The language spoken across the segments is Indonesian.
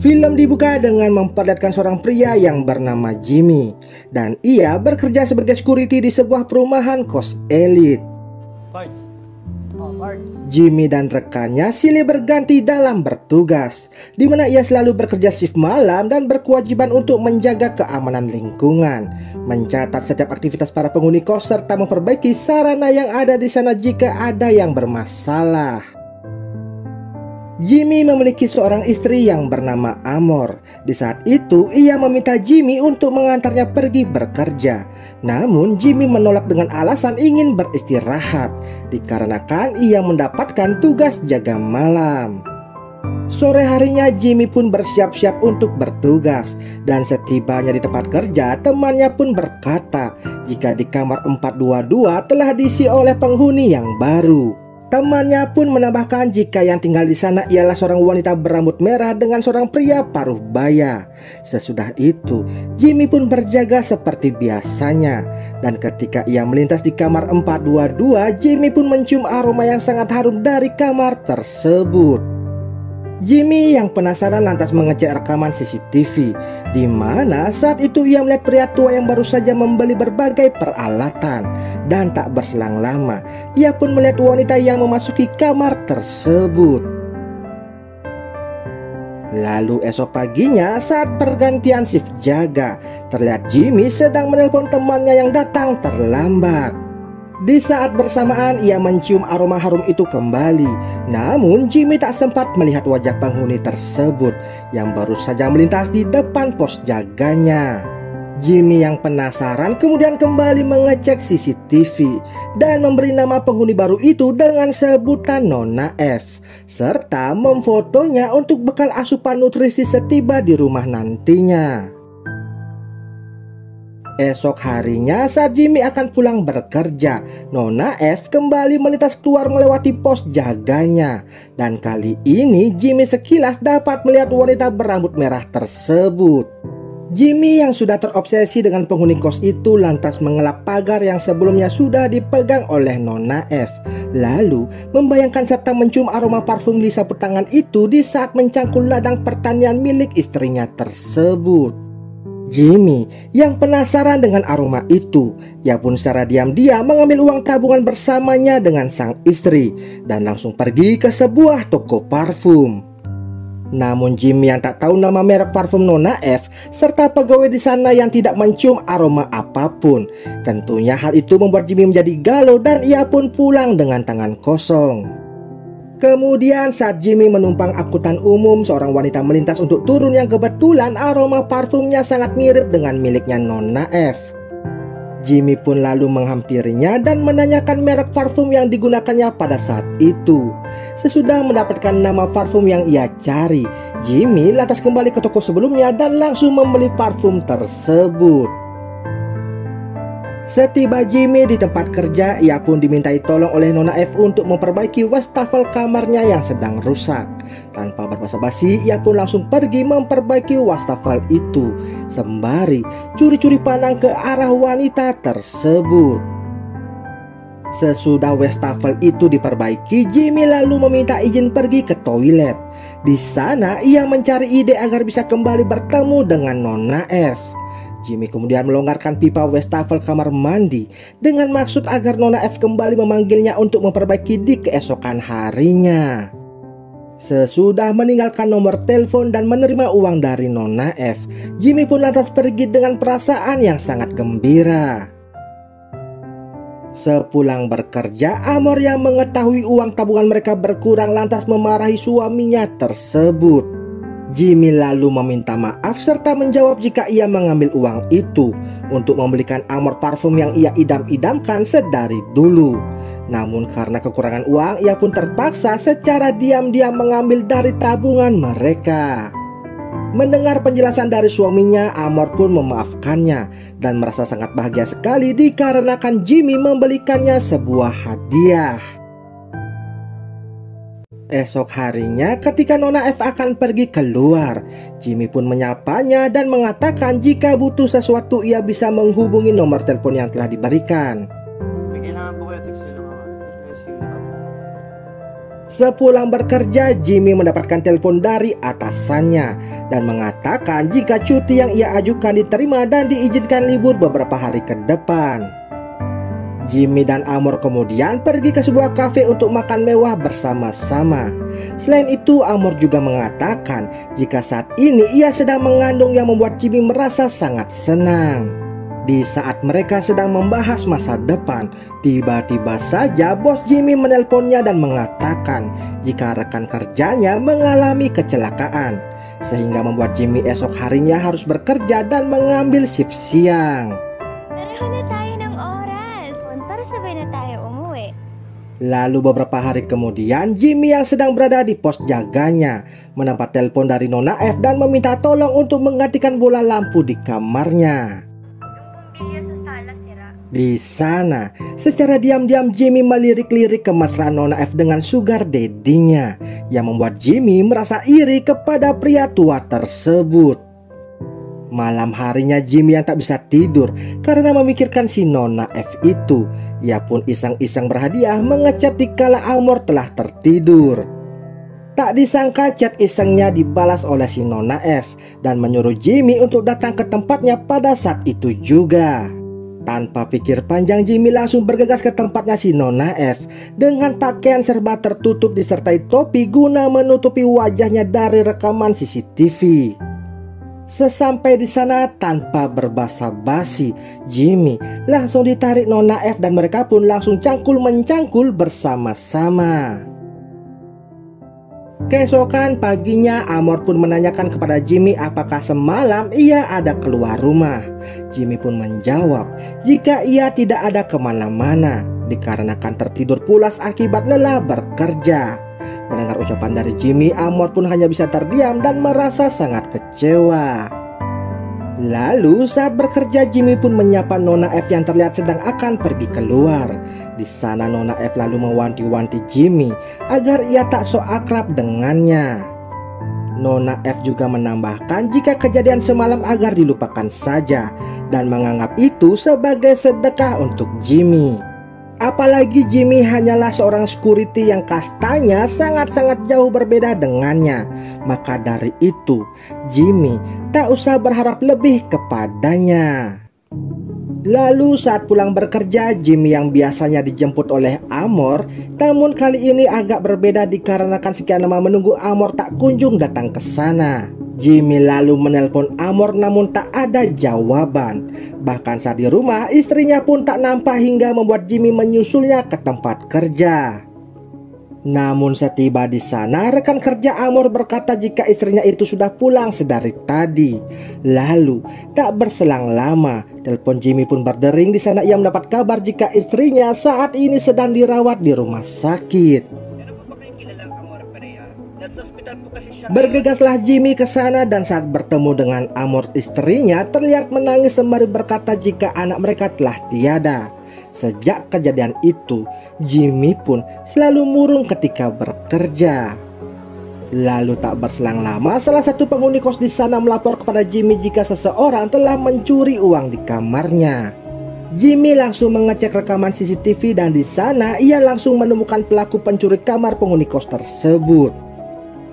Film dibuka dengan memperlihatkan seorang pria yang bernama Jimmy, dan ia bekerja sebagai security di sebuah perumahan kos elit. Jimmy dan rekannya silih berganti dalam bertugas, di mana ia selalu bekerja shift malam dan berkewajiban untuk menjaga keamanan lingkungan, mencatat setiap aktivitas para penghuni kos serta memperbaiki sarana yang ada di sana jika ada yang bermasalah. Jimmy memiliki seorang istri yang bernama Amor. Di saat itu ia meminta Jimmy untuk mengantarnya pergi bekerja. Namun Jimmy menolak dengan alasan ingin beristirahat, dikarenakan ia mendapatkan tugas jaga malam. Sore harinya Jimmy pun bersiap-siap untuk bertugas, dan setibanya di tempat kerja temannya pun berkata jika di kamar 422 telah diisi oleh penghuni yang baru. Temannya pun menambahkan jika yang tinggal di sana ialah seorang wanita berambut merah dengan seorang pria paruh baya. Sesudah itu, Jimmy pun berjaga seperti biasanya. Dan ketika ia melintas di kamar 422, Jimmy pun mencium aroma yang sangat harum dari kamar tersebut. Jimmy yang penasaran lantas mengecek rekaman CCTV, di mana saat itu ia melihat pria tua yang baru saja membeli berbagai peralatan. Dan tak berselang lama, ia pun melihat wanita yang memasuki kamar tersebut. Lalu esok paginya saat pergantian shift jaga, terlihat Jimmy sedang menelpon temannya yang datang terlambat. Di saat bersamaan ia mencium aroma harum itu kembali. Namun Jimmy tak sempat melihat wajah penghuni tersebut yang baru saja melintas di depan pos jaganya. Jimmy yang penasaran kemudian kembali mengecek CCTV dan memberi nama penghuni baru itu dengan sebutan Nona F, serta memfotonya untuk bekal asupan nutrisi setiba di rumah nantinya. Esok harinya saat Jimmy akan pulang bekerja, Nona F kembali melintas keluar melewati pos jaganya. Dan kali ini Jimmy sekilas dapat melihat wanita berambut merah tersebut. Jimmy yang sudah terobsesi dengan penghuni kos itu lantas mengelak pagar yang sebelumnya sudah dipegang oleh Nona F. Lalu membayangkan serta mencium aroma parfum di sapu tangan itu di saat mencangkul ladang pertanian milik istrinya tersebut. Jimmy yang penasaran dengan aroma itu, ia pun secara diam-diam mengambil uang tabungan bersamanya dengan sang istri dan langsung pergi ke sebuah toko parfum. Namun Jimmy yang tak tahu nama merek parfum Nona F serta pegawai di sana yang tidak mencium aroma apapun. Tentunya hal itu membuat Jimmy menjadi galau dan ia pun pulang dengan tangan kosong. Kemudian saat Jimmy menumpang angkutan umum, seorang wanita melintas untuk turun yang kebetulan aroma parfumnya sangat mirip dengan miliknya Nona F. Jimmy pun lalu menghampirinya dan menanyakan merek parfum yang digunakannya pada saat itu. Sesudah mendapatkan nama parfum yang ia cari, Jimmy lantas kembali ke toko sebelumnya dan langsung membeli parfum tersebut. Setiba Jimmy di tempat kerja, ia pun dimintai tolong oleh Nona F untuk memperbaiki wastafel kamarnya yang sedang rusak. Tanpa berbasa-basi, ia pun langsung pergi memperbaiki wastafel itu, sembari curi-curi pandang ke arah wanita tersebut. Sesudah wastafel itu diperbaiki, Jimmy lalu meminta izin pergi ke toilet. Di sana ia mencari ide agar bisa kembali bertemu dengan Nona F. Jimmy kemudian melonggarkan pipa wastafel kamar mandi dengan maksud agar Nona F kembali memanggilnya untuk memperbaiki di keesokan harinya. Sesudah meninggalkan nomor telepon dan menerima uang dari Nona F, Jimmy pun lantas pergi dengan perasaan yang sangat gembira. Sepulang bekerja, Amor yang mengetahui uang tabungan mereka berkurang lantas memarahi suaminya tersebut. Jimmy lalu meminta maaf serta menjawab jika ia mengambil uang itu untuk membelikan Amor parfum yang ia idam-idamkan sedari dulu. Namun karena kekurangan uang, ia pun terpaksa secara diam-diam mengambil dari tabungan mereka. Mendengar penjelasan dari suaminya, Amor pun memaafkannya dan merasa sangat bahagia sekali dikarenakan Jimmy membelikannya sebuah hadiah. Esok harinya ketika Nona F akan pergi keluar, Jimmy pun menyapanya dan mengatakan jika butuh sesuatu ia bisa menghubungi nomor telepon yang telah diberikan. Sepulang bekerja, Jimmy mendapatkan telepon dari atasannya dan mengatakan jika cuti yang ia ajukan diterima dan diizinkan libur beberapa hari ke depan. Jimmy dan Amor kemudian pergi ke sebuah kafe untuk makan mewah bersama-sama. Selain itu, Amor juga mengatakan jika saat ini ia sedang mengandung yang membuat Jimmy merasa sangat senang. Di saat mereka sedang membahas masa depan, tiba-tiba saja bos Jimmy menelponnya dan mengatakan jika rekan kerjanya mengalami kecelakaan, sehingga membuat Jimmy esok harinya harus bekerja dan mengambil shift siang. Pareho na tayo ng oras. Ntar sabay na tayo umuwi. Lalu beberapa hari kemudian, Jimmy yang sedang berada di pos jaganya mendapat telepon dari Nona F dan meminta tolong untuk menggantikan bola lampu di kamarnya. Di sana, secara diam-diam Jimmy melirik-lirik kemesraan Nona F dengan sugar daddy-nya, yang membuat Jimmy merasa iri kepada pria tua tersebut. Malam harinya Jimmy yang tak bisa tidur karena memikirkan si Nona F itu. Ia pun iseng-iseng berhadiah ngechat dikala Amor telah tertidur. Tak disangka chat isengnya dibalas oleh si Nona F dan menyuruh Jimmy untuk datang ke tempatnya pada saat itu juga. Tanpa pikir panjang, Jimmy langsung bergegas ke tempatnya si Nona F dengan pakaian serba tertutup disertai topi guna menutupi wajahnya dari rekaman CCTV. Sesampai di sana tanpa berbasa-basi, Jimmy langsung ditarik Nona F dan mereka pun langsung cangkul-mencangkul bersama-sama. Keesokan paginya, Amor pun menanyakan kepada Jimmy apakah semalam ia ada keluar rumah. Jimmy pun menjawab jika ia tidak ada kemana-mana dikarenakan tertidur pulas akibat lelah bekerja. Mendengar ucapan dari Jimmy, Amor pun hanya bisa terdiam dan merasa sangat kecewa. Lalu saat bekerja, Jimmy pun menyapa Nona F yang terlihat sedang akan pergi keluar. Di sana Nona F lalu mewanti-wanti Jimmy agar ia tak so akrab dengannya. Nona F juga menambahkan jika kejadian semalam agar dilupakan saja dan menganggap itu sebagai sedekah untuk Jimmy. Apalagi Jimmy hanyalah seorang security yang kastanya sangat-sangat jauh berbeda dengannya. Maka dari itu, Jimmy tak usah berharap lebih kepadanya. Lalu saat pulang bekerja, Jimmy yang biasanya dijemput oleh Amor, namun kali ini agak berbeda dikarenakan sekian lama menunggu Amor tak kunjung datang ke sana. Jimmy lalu menelpon Amor namun tak ada jawaban. Bahkan saat di rumah, istrinya pun tak nampak hingga membuat Jimmy menyusulnya ke tempat kerja. Namun setiba di sana, rekan kerja Amor berkata jika istrinya itu sudah pulang sedari tadi. Lalu tak berselang lama, telepon Jimmy pun berdering. Di sana ia mendapat kabar jika istrinya saat ini sedang dirawat di rumah sakit. Bergegaslah Jimmy ke sana dan saat bertemu dengan Amor istrinya terlihat menangis sembari berkata jika anak mereka telah tiada. Sejak kejadian itu, Jimmy pun selalu murung ketika bekerja. Lalu tak berselang lama, salah satu penghuni kos di sana melapor kepada Jimmy jika seseorang telah mencuri uang di kamarnya. Jimmy langsung mengecek rekaman CCTV dan di sana ia langsung menemukan pelaku pencuri kamar penghuni kos tersebut.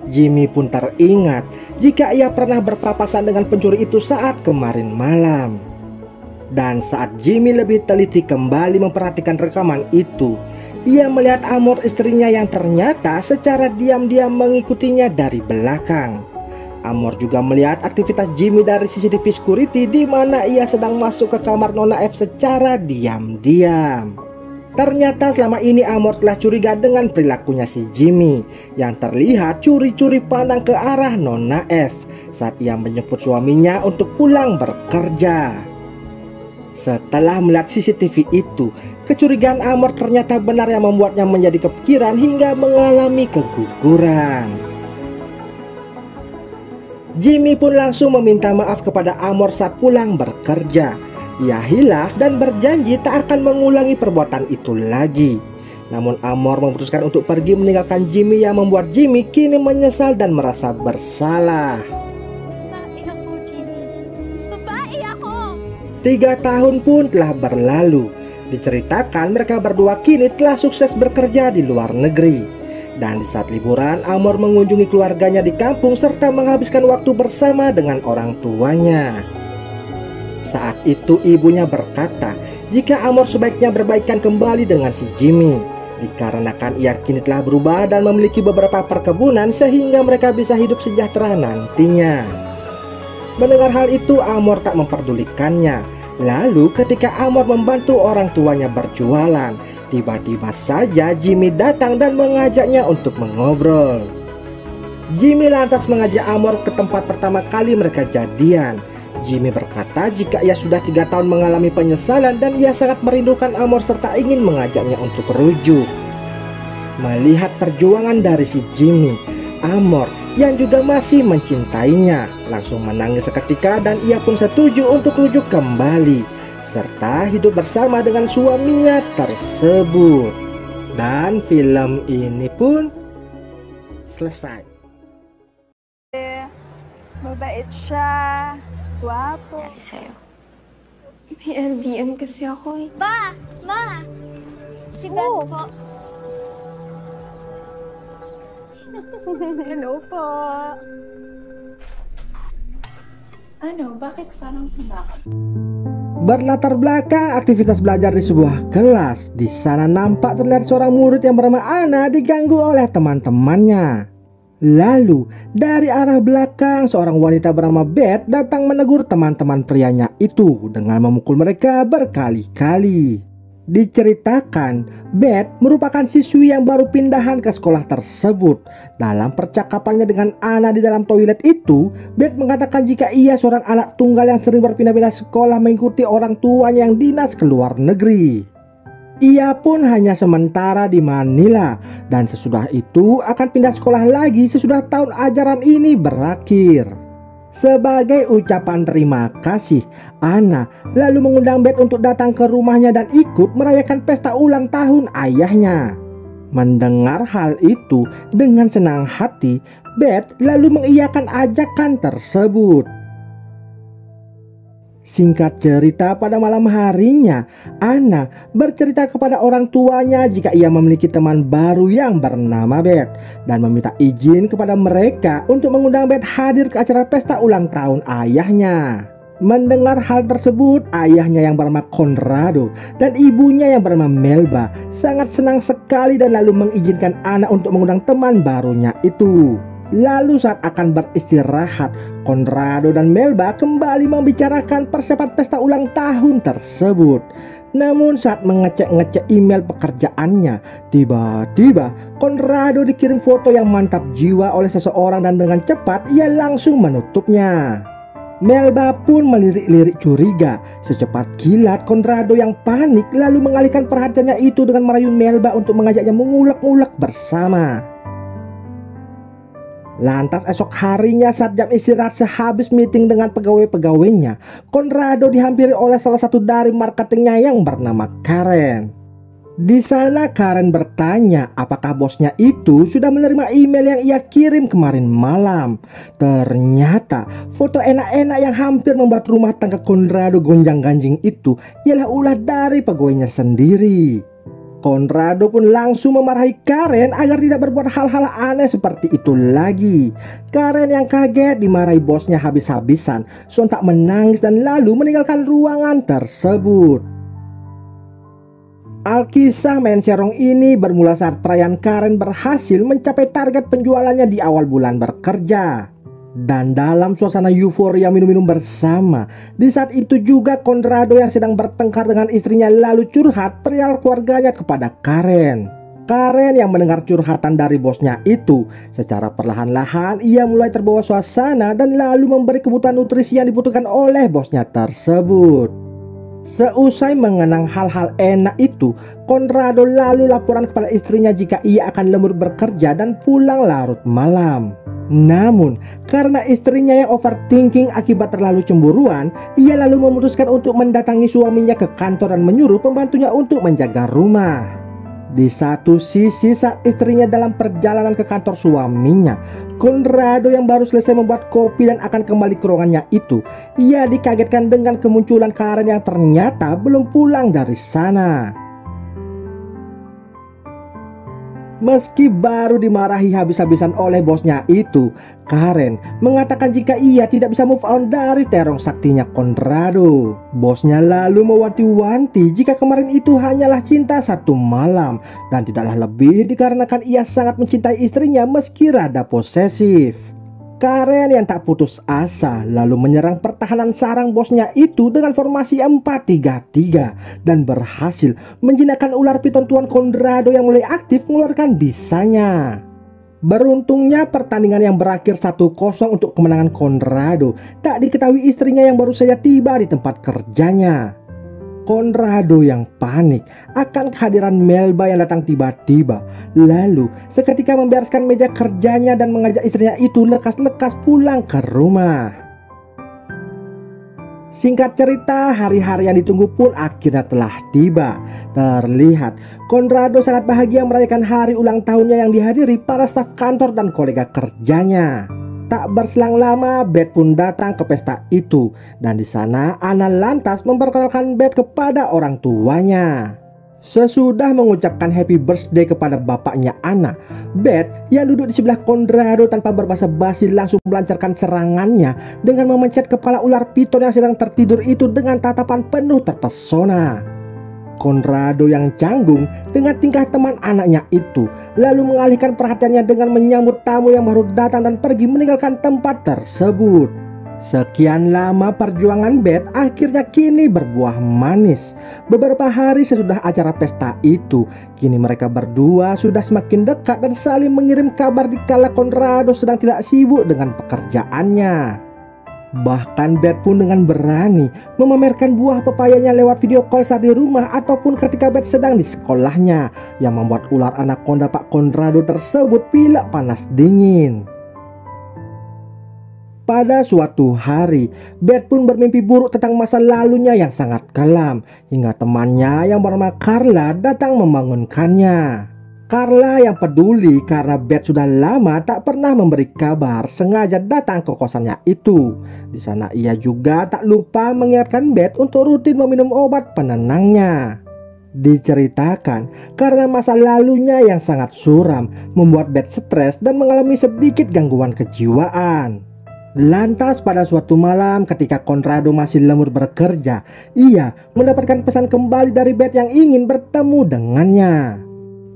Jimmy pun teringat jika ia pernah berpapasan dengan pencuri itu saat kemarin malam. Dan saat Jimmy lebih teliti kembali memperhatikan rekaman itu, ia melihat Amor istrinya yang ternyata secara diam-diam mengikutinya dari belakang. Amor juga melihat aktivitas Jimmy dari CCTV security di mana ia sedang masuk ke kamar Nona F secara diam-diam. Ternyata selama ini Amor telah curiga dengan perilakunya si Jimmy yang terlihat curi-curi pandang ke arah Nona F saat ia menjemput suaminya untuk pulang bekerja. Setelah melihat CCTV itu, kecurigaan Amor ternyata benar yang membuatnya menjadi kepikiran hingga mengalami keguguran. Jimmy pun langsung meminta maaf kepada Amor saat pulang bekerja. Ia hilaf dan berjanji tak akan mengulangi perbuatan itu lagi. Namun Amor memutuskan untuk pergi meninggalkan Jimmy yang membuat Jimmy kini menyesal dan merasa bersalah. 3 tahun pun telah berlalu. Diceritakan mereka berdua kini telah sukses bekerja di luar negeri. Dan di saat liburan, Amor mengunjungi keluarganya di kampung serta menghabiskan waktu bersama dengan orang tuanya. Saat itu ibunya berkata, jika Amor sebaiknya berbaikan kembali dengan si Jimmy, dikarenakan ia kini telah berubah dan memiliki beberapa perkebunan sehingga mereka bisa hidup sejahtera nantinya. Mendengar hal itu, Amor tak memperdulikannya. Lalu ketika Amor membantu orang tuanya berjualan, tiba-tiba saja Jimmy datang dan mengajaknya untuk mengobrol. Jimmy lantas mengajak Amor ke tempat pertama kali mereka jadian. Jimmy berkata jika ia sudah 3 tahun mengalami penyesalan dan ia sangat merindukan Amor serta ingin mengajaknya untuk rujuk. Melihat perjuangan dari si Jimmy, Amor yang juga masih mencintainya langsung menangis seketika dan ia pun setuju untuk rujuk kembali serta hidup bersama dengan suaminya tersebut. Dan film ini pun selesai. Mabait siya. Guwapo. Dahil sa'yo. May LBM kasi ako eh. Pa! Ma! Si Beth Oh. po. Hello po. Ano, bakit parang bakit? Berlatar belakang aktivitas belajar di sebuah kelas. Di sana nampak terlihat seorang murid yang bernama Anna diganggu oleh teman-temannya. Lalu dari arah belakang seorang wanita bernama Beth datang menegur teman-teman prianya itu dengan memukul mereka berkali-kali. Diceritakan, Beth merupakan siswi yang baru pindahan ke sekolah tersebut. Dalam percakapannya dengan Anna di dalam toilet itu, Beth mengatakan jika ia seorang anak tunggal yang sering berpindah-pindah sekolah mengikuti orang tuanya yang dinas ke luar negeri. Ia pun hanya sementara di Manila dan sesudah itu akan pindah sekolah lagi sesudah tahun ajaran ini berakhir. Sebagai ucapan terima kasih, Anna lalu mengundang Beth untuk datang ke rumahnya dan ikut merayakan pesta ulang tahun ayahnya. Mendengar hal itu dengan senang hati, Beth lalu mengiyakan ajakan tersebut. Singkat cerita, pada malam harinya, Anna bercerita kepada orang tuanya jika ia memiliki teman baru yang bernama Beth dan meminta izin kepada mereka untuk mengundang Beth hadir ke acara pesta ulang tahun ayahnya. Mendengar hal tersebut, ayahnya yang bernama Conrado dan ibunya yang bernama Melba sangat senang sekali dan lalu mengizinkan Anna untuk mengundang teman barunya itu. Lalu saat akan beristirahat, Conrado dan Melba kembali membicarakan persiapan pesta ulang tahun tersebut. Namun saat mengecek-ngecek email pekerjaannya, tiba-tiba Conrado dikirim foto yang mantap jiwa oleh seseorang dan dengan cepat ia langsung menutupnya. Melba pun melirik-lirik curiga. Secepat kilat Conrado yang panik lalu mengalihkan perhatiannya itu dengan merayu Melba untuk mengajaknya mengulek-ulek bersama. Lantas esok harinya saat jam istirahat sehabis meeting dengan pegawai-pegawainya, Conrado dihampiri oleh salah satu dari marketingnya yang bernama Karen. Di sana Karen bertanya apakah bosnya itu sudah menerima email yang ia kirim kemarin malam. Ternyata foto enak-enak yang hampir membuat rumah tangga Conrado gonjang-ganjing itu ialah ulah dari pegawainya sendiri. Conrado pun langsung memarahi Karen agar tidak berbuat hal-hal aneh seperti itu lagi. Karen yang kaget dimarahi bosnya habis-habisan, sontak menangis dan lalu meninggalkan ruangan tersebut. Alkisah main serong ini bermula saat perayaan Karen berhasil mencapai target penjualannya di awal bulan bekerja. Dan dalam suasana euforia minum-minum bersama, di saat itu juga Conrado yang sedang bertengkar dengan istrinya lalu curhat perihal keluarganya kepada Karen. Karen yang mendengar curhatan dari bosnya itu, secara perlahan-lahan ia mulai terbawa suasana dan lalu memberi kebutuhan nutrisi yang dibutuhkan oleh bosnya tersebut. Seusai mengenang hal-hal enak itu, Conrado lalu laporan kepada istrinya jika ia akan lembur bekerja dan pulang larut malam. Namun, karena istrinya yang overthinking akibat terlalu cemburuan, ia lalu memutuskan untuk mendatangi suaminya ke kantor dan menyuruh pembantunya untuk menjaga rumah. Di satu sisi saat istrinya dalam perjalanan ke kantor suaminya, Conrado yang baru selesai membuat kopi dan akan kembali ke ruangannya itu, ia dikagetkan dengan kemunculan Karen yang ternyata belum pulang dari sana. Meski baru dimarahi habis-habisan oleh bosnya itu, Karen mengatakan jika ia tidak bisa move on dari terong saktinya Conrado. Bosnya lalu mewanti-wanti jika kemarin itu hanyalah cinta satu malam dan tidaklah lebih dikarenakan ia sangat mencintai istrinya meski rada posesif. Karen yang tak putus asa lalu menyerang pertahanan sarang bosnya itu dengan formasi 4-3-3 dan berhasil menjinakkan ular piton Tuan Conrado yang mulai aktif mengeluarkan bisanya. Beruntungnya pertandingan yang berakhir 1-0 untuk kemenangan Conrado tak diketahui istrinya yang baru saja tiba di tempat kerjanya. Conrado yang panik akan kehadiran Melba yang datang tiba-tiba, lalu seketika membereskan meja kerjanya dan mengajak istrinya itu lekas-lekas pulang ke rumah. Singkat cerita, hari-hari yang ditunggu pun akhirnya telah tiba. Terlihat Conrado sangat bahagia merayakan hari ulang tahunnya yang dihadiri para staf kantor dan kolega kerjanya. Tak berselang lama, Beth pun datang ke pesta itu dan di sana Anna lantas memperkenalkan Beth kepada orang tuanya. Sesudah mengucapkan happy birthday kepada bapaknya Anna, Beth yang duduk di sebelah Conrado tanpa berbasa-basi langsung melancarkan serangannya dengan memencet kepala ular piton yang sedang tertidur itu dengan tatapan penuh terpesona. Conrado yang canggung dengan tingkah teman anaknya itu lalu mengalihkan perhatiannya dengan menyambut tamu yang baru datang dan pergi meninggalkan tempat tersebut. Sekian lama perjuangan Beth akhirnya kini berbuah manis. Beberapa hari sesudah acara pesta itu, kini mereka berdua sudah semakin dekat dan saling mengirim kabar dikala Conrado sedang tidak sibuk dengan pekerjaannya. Bahkan Beth pun dengan berani memamerkan buah pepayanya lewat video call saat di rumah ataupun ketika Beth sedang di sekolahnya, yang membuat ular anaconda Pak Conrado tersebut pilek panas dingin. Pada suatu hari, Beth pun bermimpi buruk tentang masa lalunya yang sangat kelam, hingga temannya yang bernama Carla datang membangunkannya. Carla yang peduli karena Beth sudah lama tak pernah memberi kabar sengaja datang ke kosannya itu. Di sana ia juga tak lupa mengingatkan Beth untuk rutin meminum obat penenangnya. Diceritakan karena masa lalunya yang sangat suram membuat Beth stres dan mengalami sedikit gangguan kejiwaan. Lantas pada suatu malam ketika Conrado masih lembur bekerja, ia mendapatkan pesan kembali dari Beth yang ingin bertemu dengannya.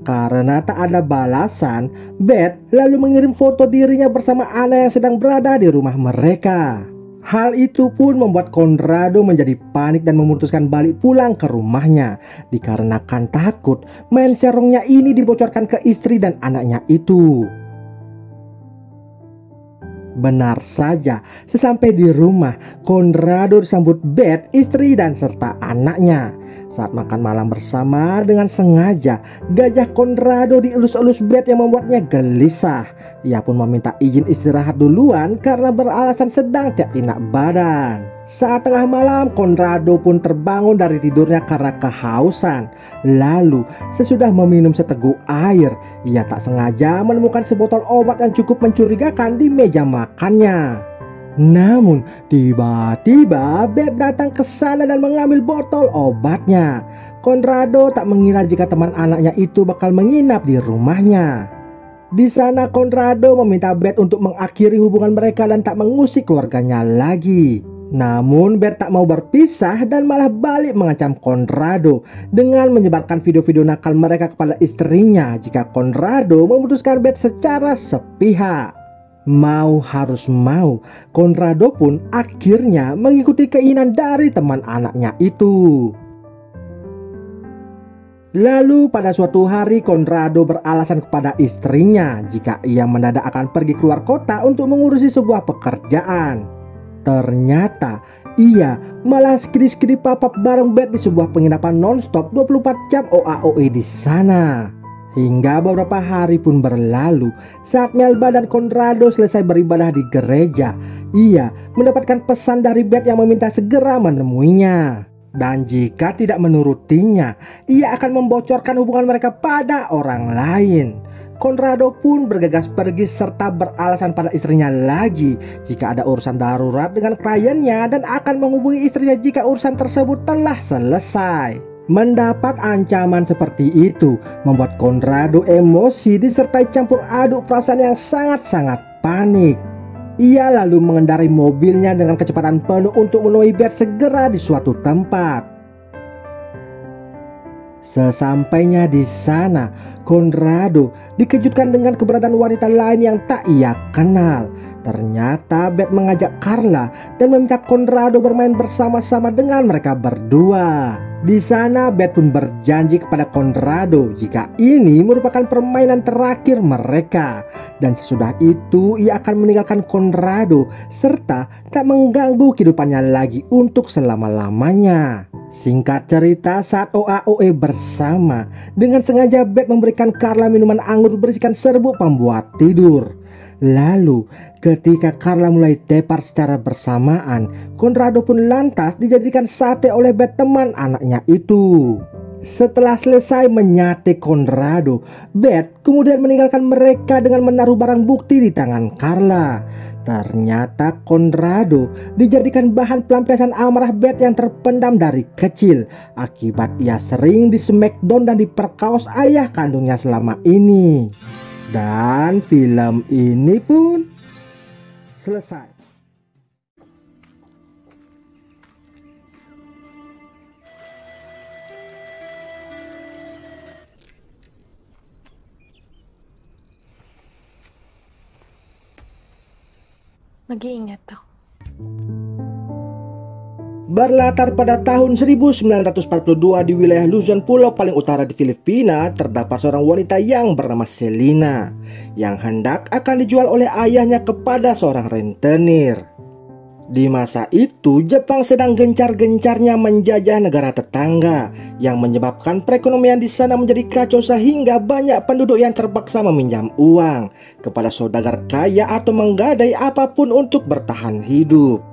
Karena tak ada balasan, Beth lalu mengirim foto dirinya bersama Anna yang sedang berada di rumah mereka. Hal itu pun membuat Conrado menjadi panik dan memutuskan balik pulang ke rumahnya, dikarenakan takut main serongnya ini dibocorkan ke istri dan anaknya itu. Benar saja, sesampai di rumah, Conrado disambut Beth, istri dan serta anaknya. Saat makan malam bersama, dengan sengaja gajah Conrado dielus-elus Beth yang membuatnya gelisah. Ia pun meminta izin istirahat duluan karena beralasan sedang tak enak badan. Saat tengah malam, Conrado pun terbangun dari tidurnya karena kehausan. Lalu, sesudah meminum seteguk air, ia tak sengaja menemukan sebotol obat yang cukup mencurigakan di meja makannya. Namun, tiba-tiba Beth datang ke sana dan mengambil botol obatnya. Conrado tak mengira jika teman anaknya itu bakal menginap di rumahnya. Di sana, Conrado meminta Beth untuk mengakhiri hubungan mereka dan tak mengusik keluarganya lagi. Namun Beth tak mau berpisah dan malah balik mengancam Conrado dengan menyebarkan video-video nakal mereka kepada istrinya jika Conrado memutuskan Beth secara sepihak. Mau harus mau, Conrado pun akhirnya mengikuti keinginan dari teman anaknya itu. Lalu pada suatu hari Conrado beralasan kepada istrinya jika ia mendadak akan pergi keluar kota untuk mengurusi sebuah pekerjaan. Ternyata ia malah skidi-skidi papap bareng Beth di sebuah penginapan non-stop 24 jam OAOE di sana. Hingga beberapa hari pun berlalu, saat Melba dan Conrado selesai beribadah di gereja, ia mendapatkan pesan dari Beth yang meminta segera menemuinya. Dan jika tidak menurutinya, ia akan membocorkan hubungan mereka pada orang lain. Conrado pun bergegas pergi serta beralasan pada istrinya lagi jika ada urusan darurat dengan kliennya dan akan menghubungi istrinya jika urusan tersebut telah selesai. Mendapat ancaman seperti itu membuat Conrado emosi disertai campur aduk perasaan yang sangat-sangat panik. Ia lalu mengendarai mobilnya dengan kecepatan penuh untuk menemui Beth segera di suatu tempat. Sesampainya di sana, Conrado dikejutkan dengan keberadaan wanita lain yang tak ia kenal. Ternyata Beth mengajak Carla dan meminta Conrado bermain bersama-sama dengan mereka berdua. Di sana Beth pun berjanji kepada Conrado jika ini merupakan permainan terakhir mereka, dan sesudah itu ia akan meninggalkan Conrado serta tak mengganggu kehidupannya lagi untuk selama-lamanya. Singkat cerita, saat OAOE bersama, dengan sengaja Beth memberikan Carla minuman anggur berisikan serbuk pembuat tidur. Lalu ketika Carla mulai tepar secara bersamaan, Conrado pun lantas dijadikan sate oleh Beth teman anaknya itu. Setelah selesai menyate Conrado, Beth kemudian meninggalkan mereka dengan menaruh barang bukti di tangan Carla. Ternyata Conrado dijadikan bahan pelampiasan amarah Beth yang terpendam dari kecil akibat ia sering di smackdown dan diperkaos ayah kandungnya selama ini. Dan film ini pun selesai. Mag-iingat ako. Berlatar pada tahun 1942 di wilayah Luzon, pulau paling utara di Filipina, terdapat seorang wanita yang bernama Selina yang hendak akan dijual oleh ayahnya kepada seorang rentenir. Di masa itu, Jepang sedang gencar-gencarnya menjajah negara tetangga yang menyebabkan perekonomian di sana menjadi kacau sehingga banyak penduduk yang terpaksa meminjam uang kepada saudagar kaya atau menggadai apapun untuk bertahan hidup.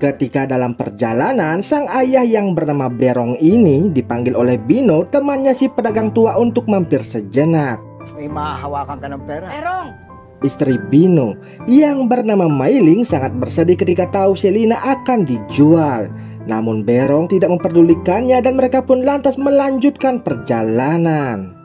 Ketika dalam perjalanan, sang ayah yang bernama Berong ini dipanggil oleh Bino, temannya si pedagang tua, untuk mampir sejenak. May mahahawakan ka ng pera. Erong! Istri Bino yang bernama Mailing sangat bersedih ketika tahu Selina akan dijual. Namun Berong tidak memperdulikannya dan mereka pun lantas melanjutkan perjalanan.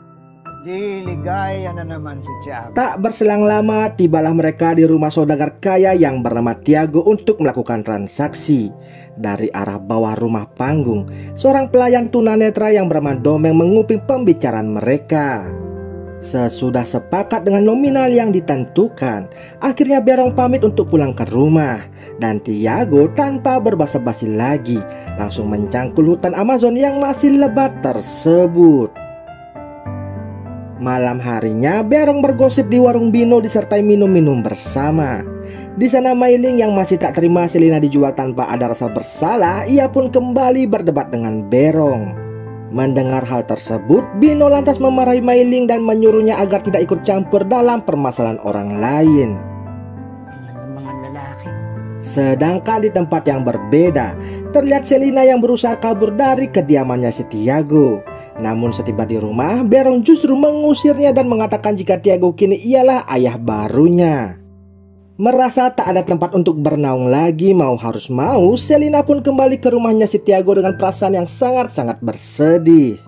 Di ligaya na naman si Tiago. Tak berselang lama, tibalah mereka di rumah saudagar kaya yang bernama Tiago untuk melakukan transaksi. Dari arah bawah rumah panggung, seorang pelayan tunanetra yang bernama Domeng menguping pembicaraan mereka. Sesudah sepakat dengan nominal yang ditentukan, akhirnya Berong pamit untuk pulang ke rumah. Dan Tiago tanpa berbasa-basi lagi langsung mencangkul hutan Amazon yang masih lebat tersebut. Malam harinya Berong bergosip di warung Bino disertai minum-minum bersama. Di sana Mailing yang masih tak terima Selina dijual tanpa ada rasa bersalah, ia pun kembali berdebat dengan Berong. Mendengar hal tersebut, Bino lantas memarahi Mailing dan menyuruhnya agar tidak ikut campur dalam permasalahan orang lain. Mga lalaki. Sedangkan di tempat yang berbeda, terlihat Selina yang berusaha kabur dari kediamannya si Tiago. Namun setiba di rumah, Berong justru mengusirnya dan mengatakan jika Tiago kini ialah ayah barunya. Merasa tak ada tempat untuk bernaung lagi, mau harus mau, Selina pun kembali ke rumahnya si Tiago dengan perasaan yang sangat-sangat bersedih.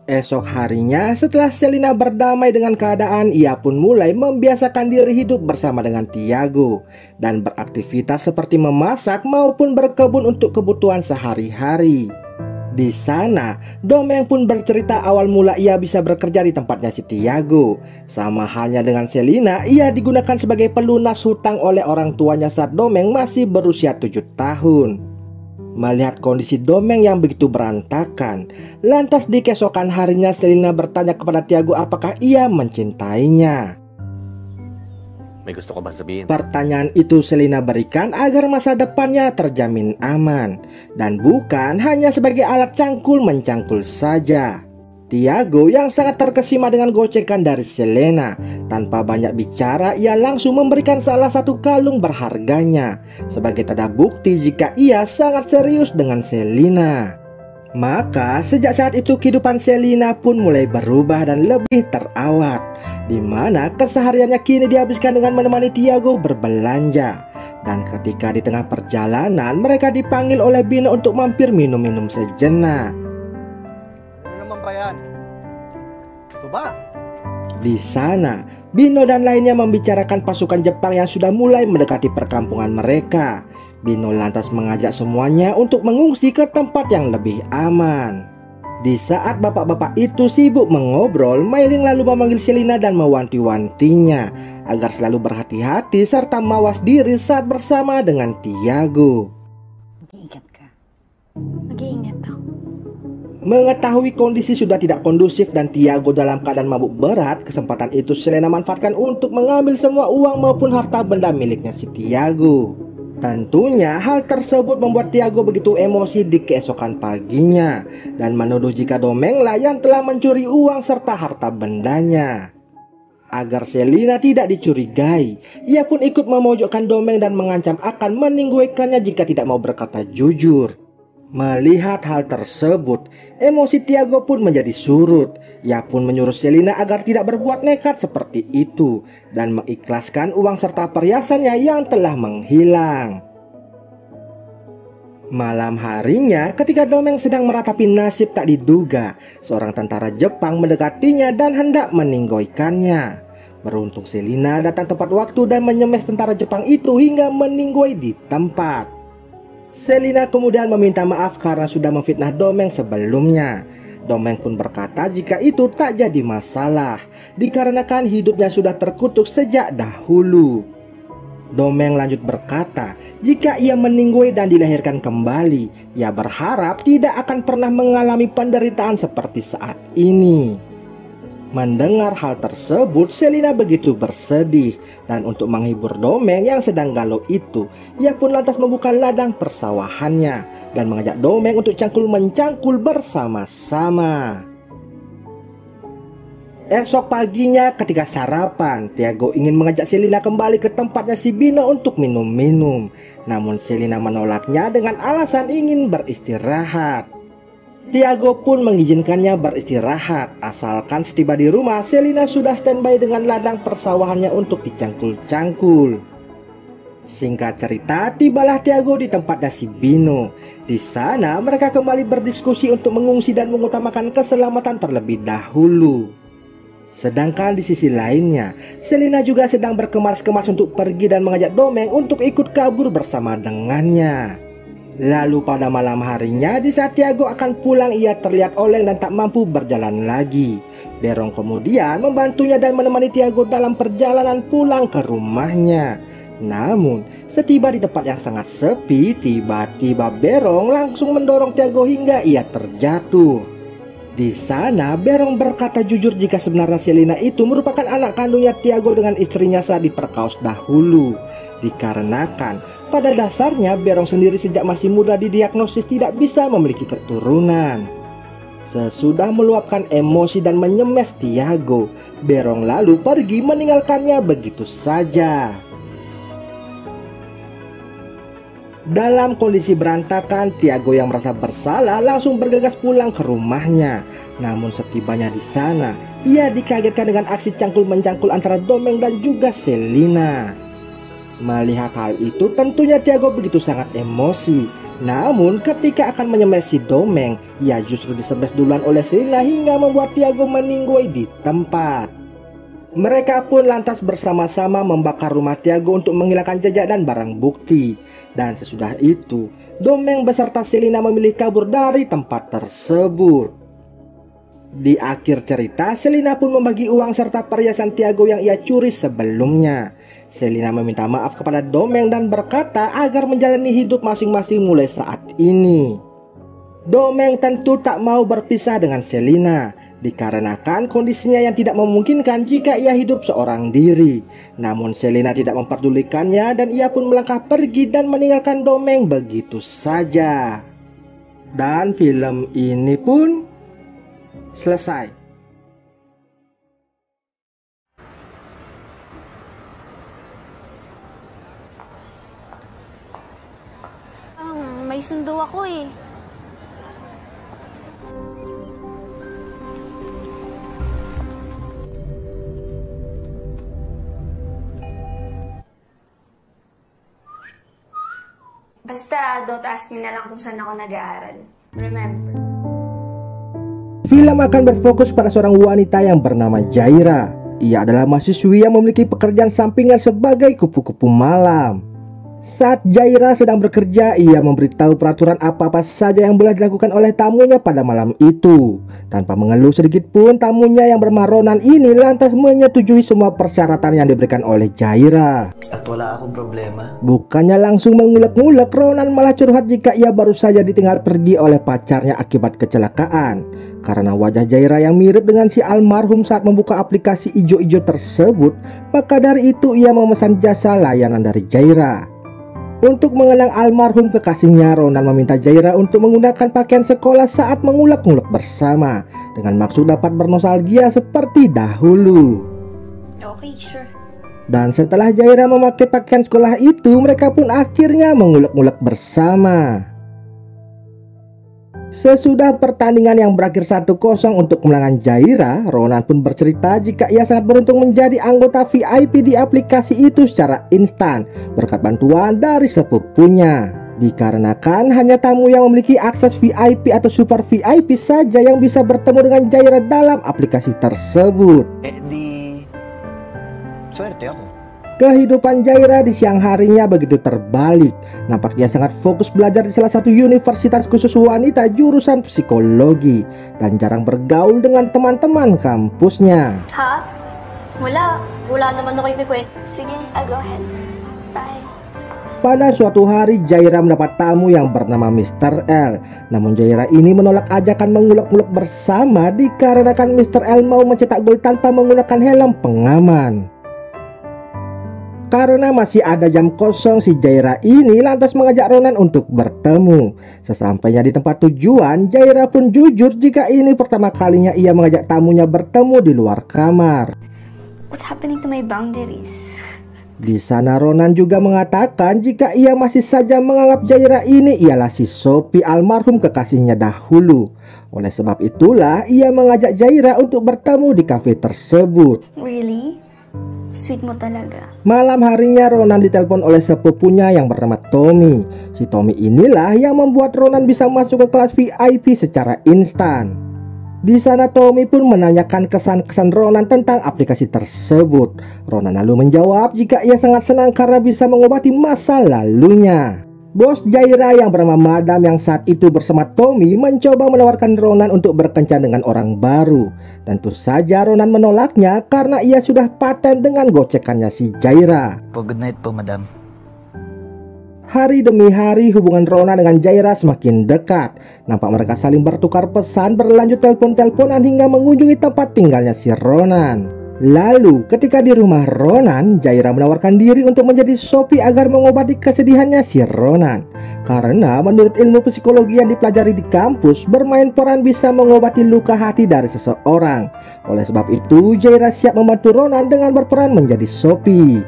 Esok harinya, setelah Selina berdamai dengan keadaan, ia pun mulai membiasakan diri hidup bersama dengan Tiago dan beraktivitas seperti memasak maupun berkebun untuk kebutuhan sehari-hari. Di sana, Domeng pun bercerita awal mula ia bisa bekerja di tempatnya si Tiago. Sama halnya dengan Selina, ia digunakan sebagai pelunas hutang oleh orang tuanya saat Domeng masih berusia 7 tahun. Melihat kondisi Domeng yang begitu berantakan, lantas di keesokan harinya Selina bertanya kepada Tiago apakah ia mencintainya. May gusto ko ba sabihin? Pertanyaan itu Selina berikan agar masa depannya terjamin aman dan bukan hanya sebagai alat cangkul mencangkul saja. Tiago yang sangat terkesima dengan gocekan dari Selena, tanpa banyak bicara ia langsung memberikan salah satu kalung berharganya sebagai tanda bukti jika ia sangat serius dengan Selina. Maka sejak saat itu kehidupan Selina pun mulai berubah dan lebih terawat, di mana kesehariannya kini dihabiskan dengan menemani Tiago berbelanja. Dan ketika di tengah perjalanan mereka dipanggil oleh Bino untuk mampir minum-minum sejenak. Ano naman ba yan? Tuba? Di sana, Bino dan lainnya membicarakan pasukan Jepang yang sudah mulai mendekati perkampungan mereka. Bino lantas mengajak semuanya untuk mengungsi ke tempat yang lebih aman. Di saat bapak-bapak itu sibuk mengobrol, Mailing lalu memanggil Selina dan mewanti-wantinya agar selalu berhati-hati serta mawas diri saat bersama dengan Tiago. Mag-iingat ka. Mag-iingat ako. Mengetahui kondisi sudah tidak kondusif dan Tiago dalam keadaan mabuk berat, kesempatan itu Selina manfaatkan untuk mengambil semua uang maupun harta benda miliknya si Tiago. Tentunya hal tersebut membuat Tiago begitu emosi di keesokan paginya dan menuduh jika Domenglah yang telah mencuri uang serta harta bendanya. Agar Selina tidak dicurigai, ia pun ikut memojokkan Domeng dan mengancam akan meninggalkannya jika tidak mau berkata jujur. Melihat hal tersebut, emosi Tiago pun menjadi surut. Ia pun menyuruh Selina agar tidak berbuat nekat seperti itu dan mengikhlaskan uang serta perhiasannya yang telah menghilang. Malam harinya, ketika Domeng sedang meratapi nasib tak diduga, seorang tentara Jepang mendekatinya dan hendak meninggoikannya. Beruntung Selina datang tepat waktu dan menyemes tentara Jepang itu hingga meninggoy di tempat. Selina kemudian meminta maaf karena sudah memfitnah Domeng sebelumnya. Domeng pun berkata jika itu tak jadi masalah, dikarenakan hidupnya sudah terkutuk sejak dahulu. Domeng lanjut berkata, jika ia meninggoy dan dilahirkan kembali, ia berharap tidak akan pernah mengalami penderitaan seperti saat ini. Mendengar hal tersebut, Selina begitu bersedih, dan untuk menghibur Domeng yang sedang galau itu, ia pun lantas membuka ladang persawahannya dan mengajak Domeng untuk cangkul-mencangkul bersama-sama. Esok paginya ketika sarapan, Tiago ingin mengajak Selina kembali ke tempatnya si Bino untuk minum-minum. Namun Selina menolaknya dengan alasan ingin beristirahat. Tiago pun mengizinkannya beristirahat, asalkan setiba di rumah Selina sudah standby dengan ladang persawahannya untuk dicangkul-cangkul. Singkat cerita, tibalah Tiago di tempatnya si Bino. Di sana mereka kembali berdiskusi untuk mengungsi dan mengutamakan keselamatan terlebih dahulu. Sedangkan di sisi lainnya, Selina juga sedang berkemas-kemas untuk pergi dan mengajak Domeng untuk ikut kabur bersama dengannya. Lalu pada malam harinya, di saat Tiago akan pulang, ia terlihat oleng dan tak mampu berjalan lagi. Berong kemudian membantunya dan menemani Tiago dalam perjalanan pulang ke rumahnya. Namun, setiba di tempat yang sangat sepi, tiba-tiba Berong langsung mendorong Tiago hingga ia terjatuh. Di sana, Berong berkata jujur jika sebenarnya Selina itu merupakan anak kandungnya Tiago dengan istrinya saat diperkaos dahulu. Dikarenakan pada dasarnya Berong sendiri sejak masih muda didiagnosis tidak bisa memiliki keturunan. Sesudah meluapkan emosi dan menyemes Tiago, Berong lalu pergi meninggalkannya begitu saja. Dalam kondisi berantakan, Tiago yang merasa bersalah langsung bergegas pulang ke rumahnya. Namun setibanya di sana, ia dikagetkan dengan aksi cangkul-mencangkul antara Domeng dan juga Selina. Melihat hal itu, tentunya Tiago begitu sangat emosi. Namun ketika akan menyemesi Domeng, ia justru disemes duluan oleh Selina hingga membuat Tiago meninggoy di tempat. Mereka pun lantas bersama-sama membakar rumah Tiago untuk menghilangkan jejak dan barang bukti. Dan sesudah itu, Domeng beserta Selina memilih kabur dari tempat tersebut. Di akhir cerita, Selina pun membagi uang serta perhiasan Tiago yang ia curi sebelumnya. Selina meminta maaf kepada Domeng dan berkata agar menjalani hidup masing-masing mulai saat ini. Domeng tentu tak mau berpisah dengan Selina, dikarenakan kondisinya yang tidak memungkinkan jika ia hidup seorang diri. Namun Selina tidak memperdulikannya dan ia pun melangkah pergi dan meninggalkan Domeng begitu saja. Dan film ini pun selesai. May sundo ako eh. Basta, don't ask me na lang kung saan ako nag-aaral. Remember. Film akan berfokus pada seorang wanita yang bernama Jaira. Ia adalah mahasiswi yang memiliki pekerjaan sampingan sebagai kupu-kupu malam. Saat Jaira sedang bekerja, ia memberitahu peraturan apa-apa saja yang boleh dilakukan oleh tamunya pada malam itu. Tanpa mengeluh sedikit pun, tamunya yang bernama Ronan ini lantas menyetujui semua persyaratan yang diberikan oleh Jaira. At wala akong problema. Bukannya langsung mengulek-ngulek, Ronan malah curhat jika ia baru saja ditinggal pergi oleh pacarnya akibat kecelakaan. Karena wajah Jaira yang mirip dengan si almarhum saat membuka aplikasi ijo-ijo tersebut, maka dari itu ia memesan jasa layanan dari Jaira. Untuk mengenang almarhum kekasihnya, Ronan meminta Jaira untuk menggunakan pakaian sekolah saat mengulek-ngulek bersama, dengan maksud dapat bernostalgia seperti dahulu. Okay, sure. Dan setelah Jaira memakai pakaian sekolah itu, mereka pun akhirnya mengulek-ngulek bersama. Sesudah pertandingan yang berakhir 1-0 untuk kemenangan Jaira, Ronan pun bercerita jika ia sangat beruntung menjadi anggota VIP di aplikasi itu secara instan berkat bantuan dari sepupunya. Dikarenakan hanya tamu yang memiliki akses VIP atau super VIP saja yang bisa bertemu dengan Jaira dalam aplikasi tersebut. Swerte ako. Kehidupan Jaira di siang harinya begitu terbalik. Nampak dia sangat fokus belajar di salah satu universitas khusus wanita jurusan psikologi dan jarang bergaul dengan teman-teman kampusnya. Ha? Wala. Wala naman ako ikikwet. Sige, I'll go ahead. Bye. Pada suatu hari Jaira mendapat tamu yang bernama Mr. L. Namun Jaira ini menolak ajakan mengulek-ngulek bersama dikarenakan Mr. L mau mencetak gol tanpa menggunakan helm pengaman. Karena masih ada jam kosong, si Jaira ini lantas mengajak Ronan untuk bertemu. Sesampainya di tempat tujuan, Jaira pun jujur jika ini pertama kalinya ia mengajak tamunya bertemu di luar kamar. What's happening to my boundaries? Di sana Ronan juga mengatakan jika ia masih saja menganggap Jaira ini ialah si Sophie almarhum kekasihnya dahulu. Oleh sebab itulah ia mengajak Jaira untuk bertemu di kafe tersebut. Really? Sweet mo talaga. Malam harinya Ronan ditelepon oleh sepupunya yang bernama Tommy. Si Tommy inilah yang membuat Ronan bisa masuk ke kelas VIP secara instan. Di sana Tommy pun menanyakan kesan-kesan Ronan tentang aplikasi tersebut. Ronan lalu menjawab jika ia sangat senang karena bisa mengobati masa lalunya. Bos Jaira yang bernama Madam yang saat itu bersama Tommy mencoba menawarkan Ronan untuk berkencan dengan orang baru. Tentu saja Ronan menolaknya karena ia sudah paten dengan gocekannya si Jaira. Good night po, madam. Hari demi hari hubungan Ronan dengan Jaira semakin dekat. Nampak mereka saling bertukar pesan, berlanjut telepon-teleponan hingga mengunjungi tempat tinggalnya si Ronan. Lalu ketika di rumah Ronan, Jaira menawarkan diri untuk menjadi Sophie agar mengobati kesedihannya si Ronan. Karena menurut ilmu psikologi yang dipelajari di kampus, bermain peran bisa mengobati luka hati dari seseorang. Oleh sebab itu, Jaira siap membantu Ronan dengan berperan menjadi Sophie.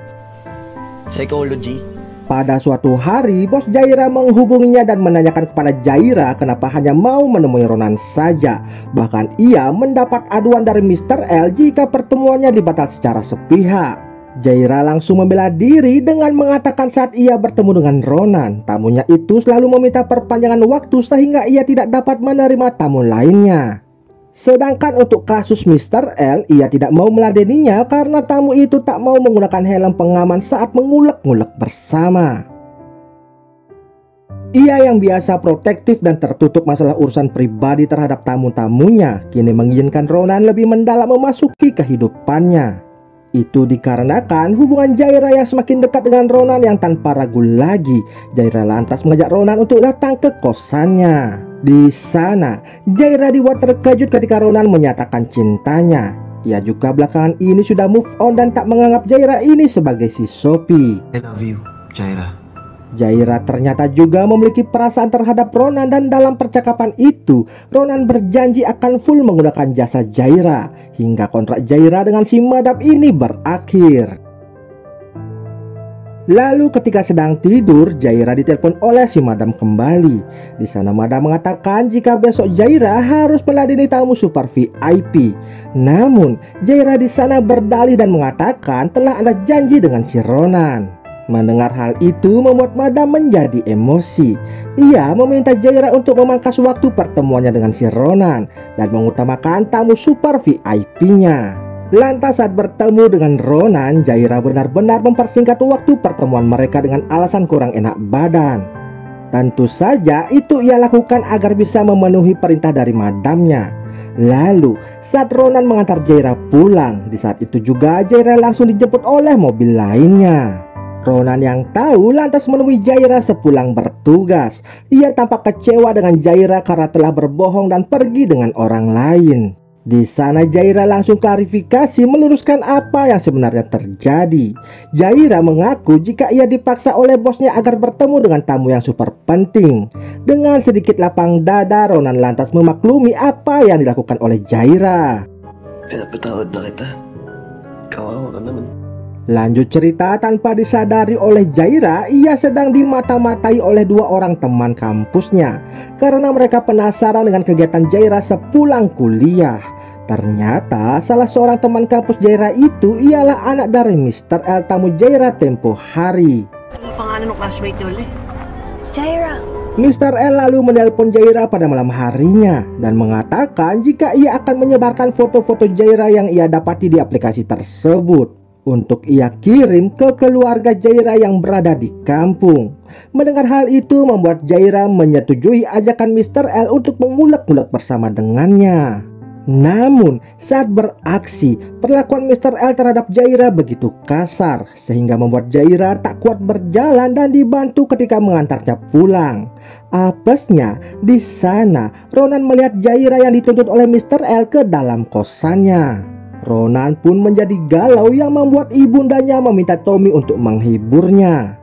Psychology. Pada suatu hari, bos Jaira menghubunginya dan menanyakan kepada Jaira kenapa hanya mau menemui Ronan saja. Bahkan ia mendapat aduan dari Mr. L jika pertemuannya dibatalkan secara sepihak. Jaira langsung membela diri dengan mengatakan saat ia bertemu dengan Ronan, tamunya itu selalu meminta perpanjangan waktu sehingga ia tidak dapat menerima tamu lainnya. Sedangkan untuk kasus Mr. L, ia tidak mau meladeninya karena tamu itu tak mau menggunakan helm pengaman saat mengulek-ngulek bersama. Ia yang biasa protektif dan tertutup masalah urusan pribadi terhadap tamu-tamunya, kini mengizinkan Ronan lebih mendalam memasuki kehidupannya. Itu dikarenakan hubungan Jaira yang semakin dekat dengan Ronan yang tanpa ragu lagi, Jaira lantas mengajak Ronan untuk datang ke kosannya. Di sana, Jaira dibuat terkejut ketika Ronan menyatakan cintanya. Ia juga belakangan ini sudah move on dan tak menganggap Jaira ini sebagai si Sophie. I love you, Jaira. Jaira ternyata juga memiliki perasaan terhadap Ronan dan dalam percakapan itu, Ronan berjanji akan full menggunakan jasa Jaira hingga kontrak Jaira dengan si Madam ini berakhir. Lalu ketika sedang tidur, Jaira ditelepon oleh si Madam kembali. Di sana Madam mengatakan jika besok Jaira harus meladeni tamu super VIP. Namun Jaira di sana berdalih dan mengatakan telah ada janji dengan si Ronan. Mendengar hal itu membuat Madam menjadi emosi. Ia meminta Jaira untuk memangkas waktu pertemuannya dengan si Ronan dan mengutamakan tamu super VIP-nya. Lantas saat bertemu dengan Ronan, Jaira benar-benar mempersingkat waktu pertemuan mereka dengan alasan kurang enak badan. Tentu saja itu ia lakukan agar bisa memenuhi perintah dari madamnya. Lalu saat Ronan mengantar Jaira pulang, di saat itu juga Jaira langsung dijemput oleh mobil lainnya. Ronan yang tahu lantas menemui Jaira sepulang bertugas. Ia tampak kecewa dengan Jaira karena telah berbohong dan pergi dengan orang lain. Di sana Jaira langsung klarifikasi meluruskan apa yang sebenarnya terjadi. Jaira mengaku jika ia dipaksa oleh bosnya agar bertemu dengan tamu yang super penting. Dengan sedikit lapang dada, Ronan lantas memaklumi apa yang dilakukan oleh Jaira. Pinapatawad na kita. Kawawa ka naman. Lanjut cerita, tanpa disadari oleh Jaira, ia sedang dimata-matai oleh dua orang teman kampusnya karena mereka penasaran dengan kegiatan Jaira sepulang kuliah. Ternyata salah seorang teman kampus Jaira itu ialah anak dari Mr. L, tamu Jaira tempo hari. Ano pangalan ng classmate niyo ulit? Jaira. Mr. L lalu menelpon Jaira pada malam harinya dan mengatakan jika ia akan menyebarkan foto-foto Jaira yang ia dapati di aplikasi tersebut untuk ia kirim ke keluarga Jaira yang berada di kampung. Mendengar hal itu membuat Jaira menyetujui ajakan Mr. L untuk mengulek-ulek bersama dengannya. Namun saat beraksi, perlakuan Mr. L terhadap Jaira begitu kasar sehingga membuat Jaira tak kuat berjalan dan dibantu ketika mengantarnya pulang. Apesnya, di sana Ronan melihat Jaira yang dituntut oleh Mr. L ke dalam kosannya. Ronan pun menjadi galau yang membuat ibundanya meminta Tommy untuk menghiburnya.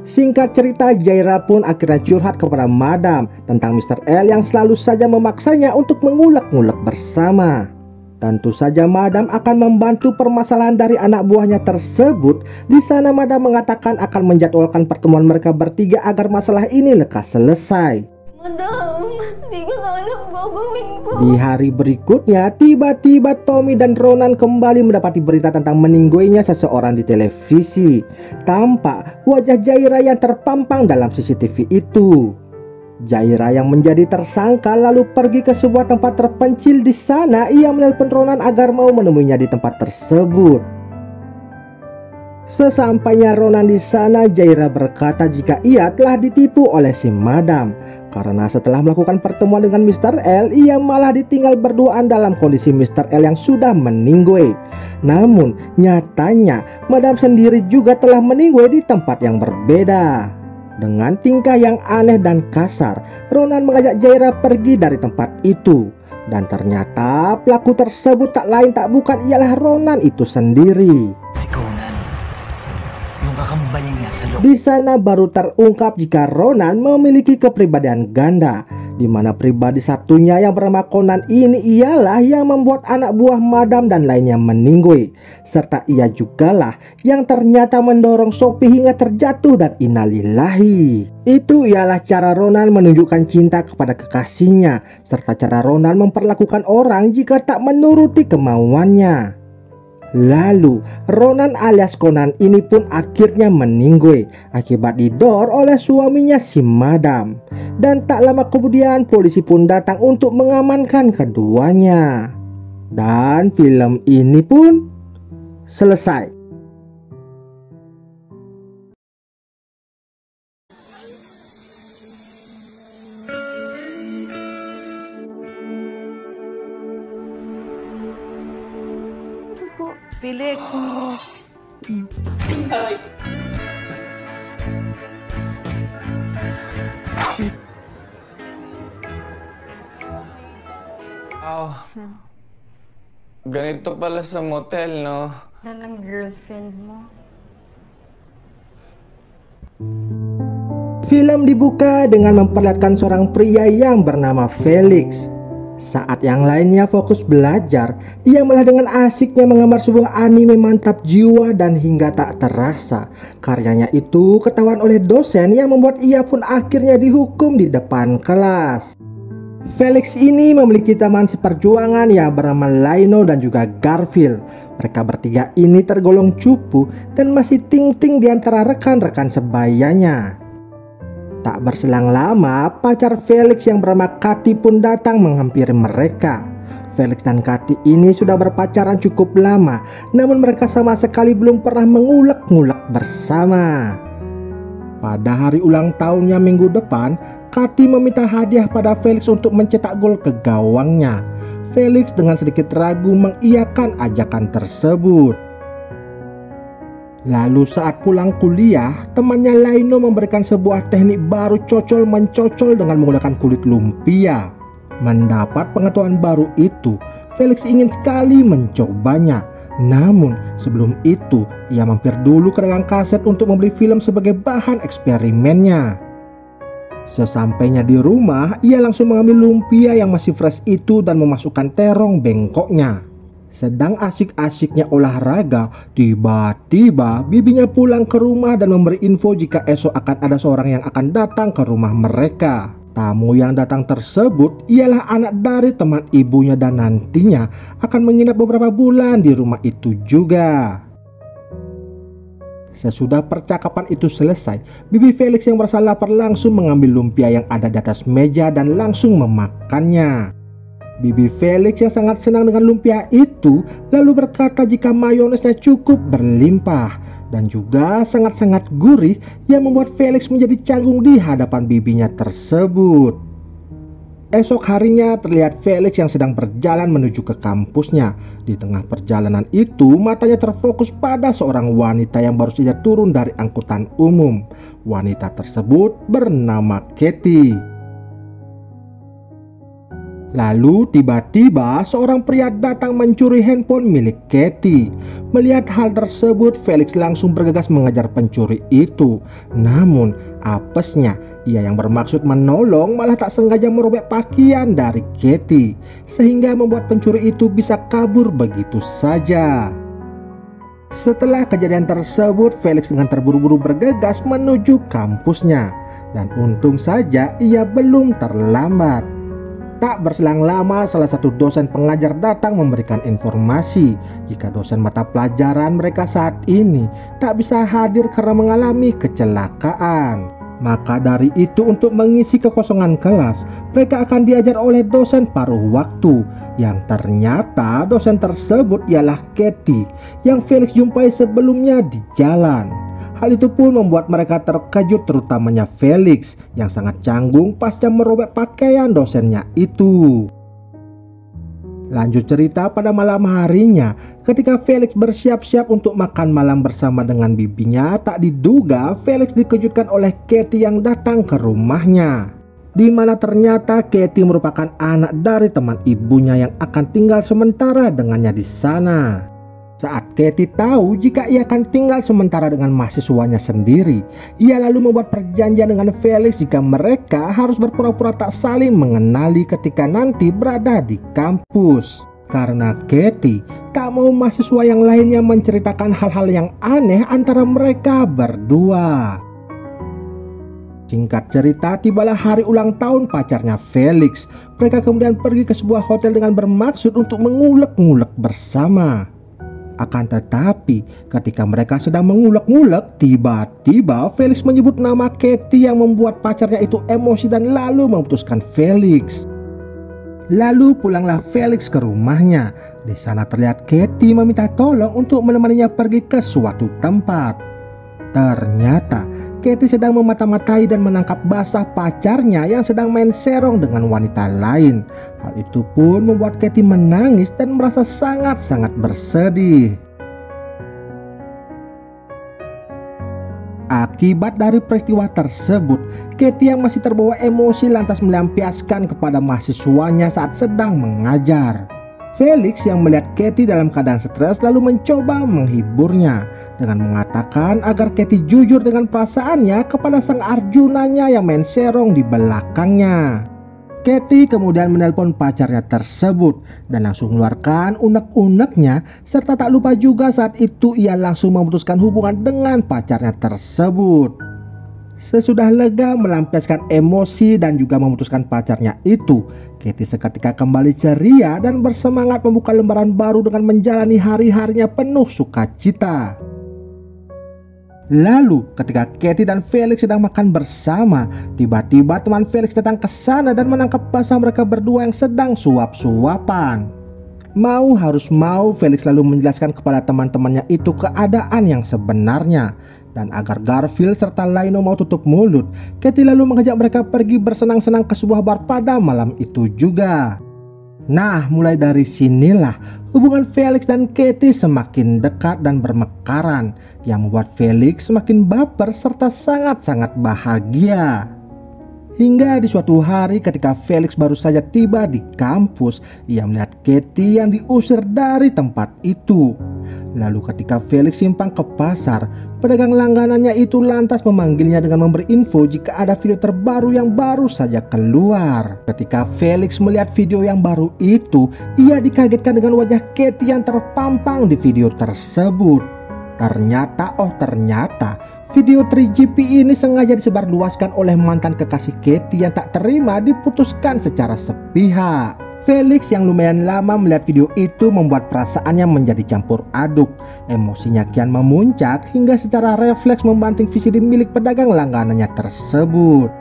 Singkat cerita, Jaira pun akhirnya curhat kepada Madam tentang Mr. L yang selalu saja memaksanya untuk mengulek-ngulek bersama. Tentu saja Madam akan membantu permasalahan dari anak buahnya tersebut. Di sana Madam mengatakan akan menjadwalkan pertemuan mereka bertiga agar masalah ini lekas selesai. Madam, di ko na alam gagawin ko. Di hari berikutnya, tiba-tiba Tommy dan Ronan kembali mendapati berita tentang meninggoinya seseorang di televisi. Tampak wajah Jaira yang terpampang dalam CCTV itu. Jaira yang menjadi tersangka lalu pergi ke sebuah tempat terpencil. Di sana ia menelpon Ronan agar mau menemuinya di tempat tersebut. Sesampainya Ronan di sana, Jaira berkata jika ia telah ditipu oleh si Madam. Karena setelah melakukan pertemuan dengan Mr. L, ia malah ditinggal berduaan dalam kondisi Mr. L yang sudah meninggoy. Namun nyatanya Madam sendiri juga telah meninggoy di tempat yang berbeda. Dengan tingkah yang aneh dan kasar, Ronan mengajak Jaira pergi dari tempat itu. Dan ternyata pelaku tersebut tak lain tak bukan ialah Ronan itu sendiri. Si Conan. Yung kakambal niya sa loob. Di sana baru terungkap jika Ronan memiliki kepribadian ganda, di mana pribadi satunya yang bernama Conan ini ialah yang membuat anak buah Madam dan lainnya meninggoy, serta ia jugalah yang ternyata mendorong Sophie hingga terjatuh dan innalillahi. Itu ialah cara Ronan menunjukkan cinta kepada kekasihnya, serta cara Ronan memperlakukan orang jika tak menuruti kemauannya. Lalu Ronan alias Conan ini pun akhirnya meninggoy akibat didor oleh suaminya si Madam. Dan tak lama kemudian polisi pun datang untuk mengamankan keduanya. Dan film ini pun selesai. Felix. Wow. Ganito pala sa motel, no? Yan ang girlfriend mo. Film dibuka dengan memperlihatkan seorang pria yang bernama Felix. Saat yang lainnya fokus belajar, ia malah dengan asiknya menggambar sebuah anime mantap jiwa dan hingga tak terasa karyanya itu ketahuan oleh dosen yang membuat ia pun akhirnya dihukum di depan kelas. Felix ini memiliki teman seperjuangan yang bernama Lino dan juga Garfield. Mereka bertiga ini tergolong cupu dan masih ting-ting di antara rekan-rekan sebayanya. Tak berselang lama, pacar Felix yang bernama Kathy pun datang menghampiri mereka. Felix dan Kathy ini sudah berpacaran cukup lama, namun mereka sama sekali belum pernah mengulek-ngulek bersama. Pada hari ulang tahunnya minggu depan, Kathy meminta hadiah pada Felix untuk mencetak gol ke gawangnya. Felix dengan sedikit ragu mengiyakan ajakan tersebut. Lalu saat pulang kuliah, temannya Laino memberikan sebuah teknik baru cocol-mencocol dengan menggunakan kulit lumpia. Mendapat pengetahuan baru itu, Felix ingin sekali mencobanya. Namun sebelum itu, ia mampir dulu ke dagang kaset untuk membeli film sebagai bahan eksperimennya. Sesampainya di rumah, ia langsung mengambil lumpia yang masih fresh itu dan memasukkan terong bengkoknya. Sedang asik-asiknya olahraga, tiba-tiba bibinya pulang ke rumah dan memberi info jika esok akan ada seorang yang akan datang ke rumah mereka. Tamu yang datang tersebut ialah anak dari teman ibunya dan nantinya akan menginap beberapa bulan di rumah itu juga. Sesudah percakapan itu selesai, bibi Felix yang merasa lapar langsung mengambil lumpia yang ada di atas meja dan langsung memakannya. Bibi Felix yang sangat senang dengan lumpia itu lalu berkata jika mayonesnya cukup berlimpah dan juga sangat-sangat gurih yang membuat Felix menjadi canggung di hadapan bibinya tersebut. Esok harinya terlihat Felix yang sedang berjalan menuju ke kampusnya. Di tengah perjalanan itu matanya terfokus pada seorang wanita yang baru saja turun dari angkutan umum. Wanita tersebut bernama Kathy. Lalu tiba-tiba seorang pria datang mencuri handphone milik Kathy. Melihat hal tersebut, Felix langsung bergegas mengejar pencuri itu. Namun apesnya, ia yang bermaksud menolong malah tak sengaja merobek pakaian dari Kathy, sehingga membuat pencuri itu bisa kabur begitu saja. Setelah kejadian tersebut, Felix dengan terburu-buru bergegas menuju kampusnya. Dan untung saja ia belum terlambat. Tak berselang lama, salah satu dosen pengajar datang memberikan informasi jika dosen mata pelajaran mereka saat ini tak bisa hadir karena mengalami kecelakaan. Maka dari itu untuk mengisi kekosongan kelas, mereka akan diajar oleh dosen paruh waktu, yang ternyata dosen tersebut ialah Kathy yang Felix jumpai sebelumnya di jalan. Hal itu pun membuat mereka terkejut, terutamanya Felix yang sangat canggung pasca merobek pakaian dosennya itu. Lanjut cerita pada malam harinya, ketika Felix bersiap-siap untuk makan malam bersama dengan bibinya, tak diduga Felix dikejutkan oleh Kathy yang datang ke rumahnya. Di mana ternyata Kathy merupakan anak dari teman ibunya yang akan tinggal sementara dengannya di sana. Saat Kathy tahu jika ia akan tinggal sementara dengan mahasiswanya sendiri, ia lalu membuat perjanjian dengan Felix jika mereka harus berpura-pura tak saling mengenali ketika nanti berada di kampus. Karena Kathy tak mau mahasiswa yang lainnya menceritakan hal-hal yang aneh antara mereka berdua. Singkat cerita, tibalah hari ulang tahun pacarnya Felix. Mereka kemudian pergi ke sebuah hotel dengan bermaksud untuk mengulek-ngulek bersama. Akan tetapi ketika mereka sedang mengulek-ngulek, tiba-tiba Felix menyebut nama Kathy yang membuat pacarnya itu emosi dan lalu memutuskan Felix. Lalu pulanglah Felix ke rumahnya. Di sana terlihat Kathy meminta tolong untuk menemaninya pergi ke suatu tempat. Ternyata Kathy sedang memata-matai dan menangkap basah pacarnya yang sedang main serong dengan wanita lain. Hal itu pun membuat Kathy menangis dan merasa sangat-sangat bersedih. Akibat dari peristiwa tersebut, Kathy yang masih terbawa emosi lantas melampiaskan kepada mahasiswanya saat sedang mengajar. Felix yang melihat Kathy dalam keadaan stres lalu mencoba menghiburnya dengan mengatakan agar Kathy jujur dengan perasaannya kepada sang Arjunanya yang main serong di belakangnya. Kathy kemudian menelpon pacarnya tersebut dan langsung mengeluarkan unek-uneknya, serta tak lupa juga saat itu ia langsung memutuskan hubungan dengan pacarnya tersebut. Sesudah lega melampiaskan emosi dan juga memutuskan pacarnya itu, Katie seketika kembali ceria dan bersemangat membuka lembaran baru dengan menjalani hari-harinya penuh sukacita. Lalu ketika Katie dan Felix sedang makan bersama, tiba-tiba teman Felix datang ke sana dan menangkap basah mereka berdua yang sedang suap-suapan. Mau harus mau, Felix lalu menjelaskan kepada teman-temannya itu keadaan yang sebenarnya. Dan agar Garfield serta Lino mau tutup mulut, Katie lalu mengajak mereka pergi bersenang-senang ke sebuah bar pada malam itu juga. Nah, mulai dari sinilah hubungan Felix dan Katie semakin dekat dan bermekaran, yang membuat Felix semakin baper serta sangat-sangat bahagia. Hingga di suatu hari ketika Felix baru saja tiba di kampus, ia melihat Katie yang diusir dari tempat itu. Lalu ketika Felix simpang ke pasar, pedagang langganannya itu lantas memanggilnya dengan memberi info jika ada video terbaru yang baru saja keluar. Ketika Felix melihat video yang baru itu, ia dikagetkan dengan wajah Katie yang terpampang di video tersebut. Ternyata video 3GP ini sengaja disebarluaskan oleh mantan kekasih Katie yang tak terima diputuskan secara sepihak. Felix yang lumayan lama melihat video itu membuat perasaannya menjadi campur aduk. Emosinya kian memuncak hingga secara refleks membanting VCD milik pedagang langganannya tersebut.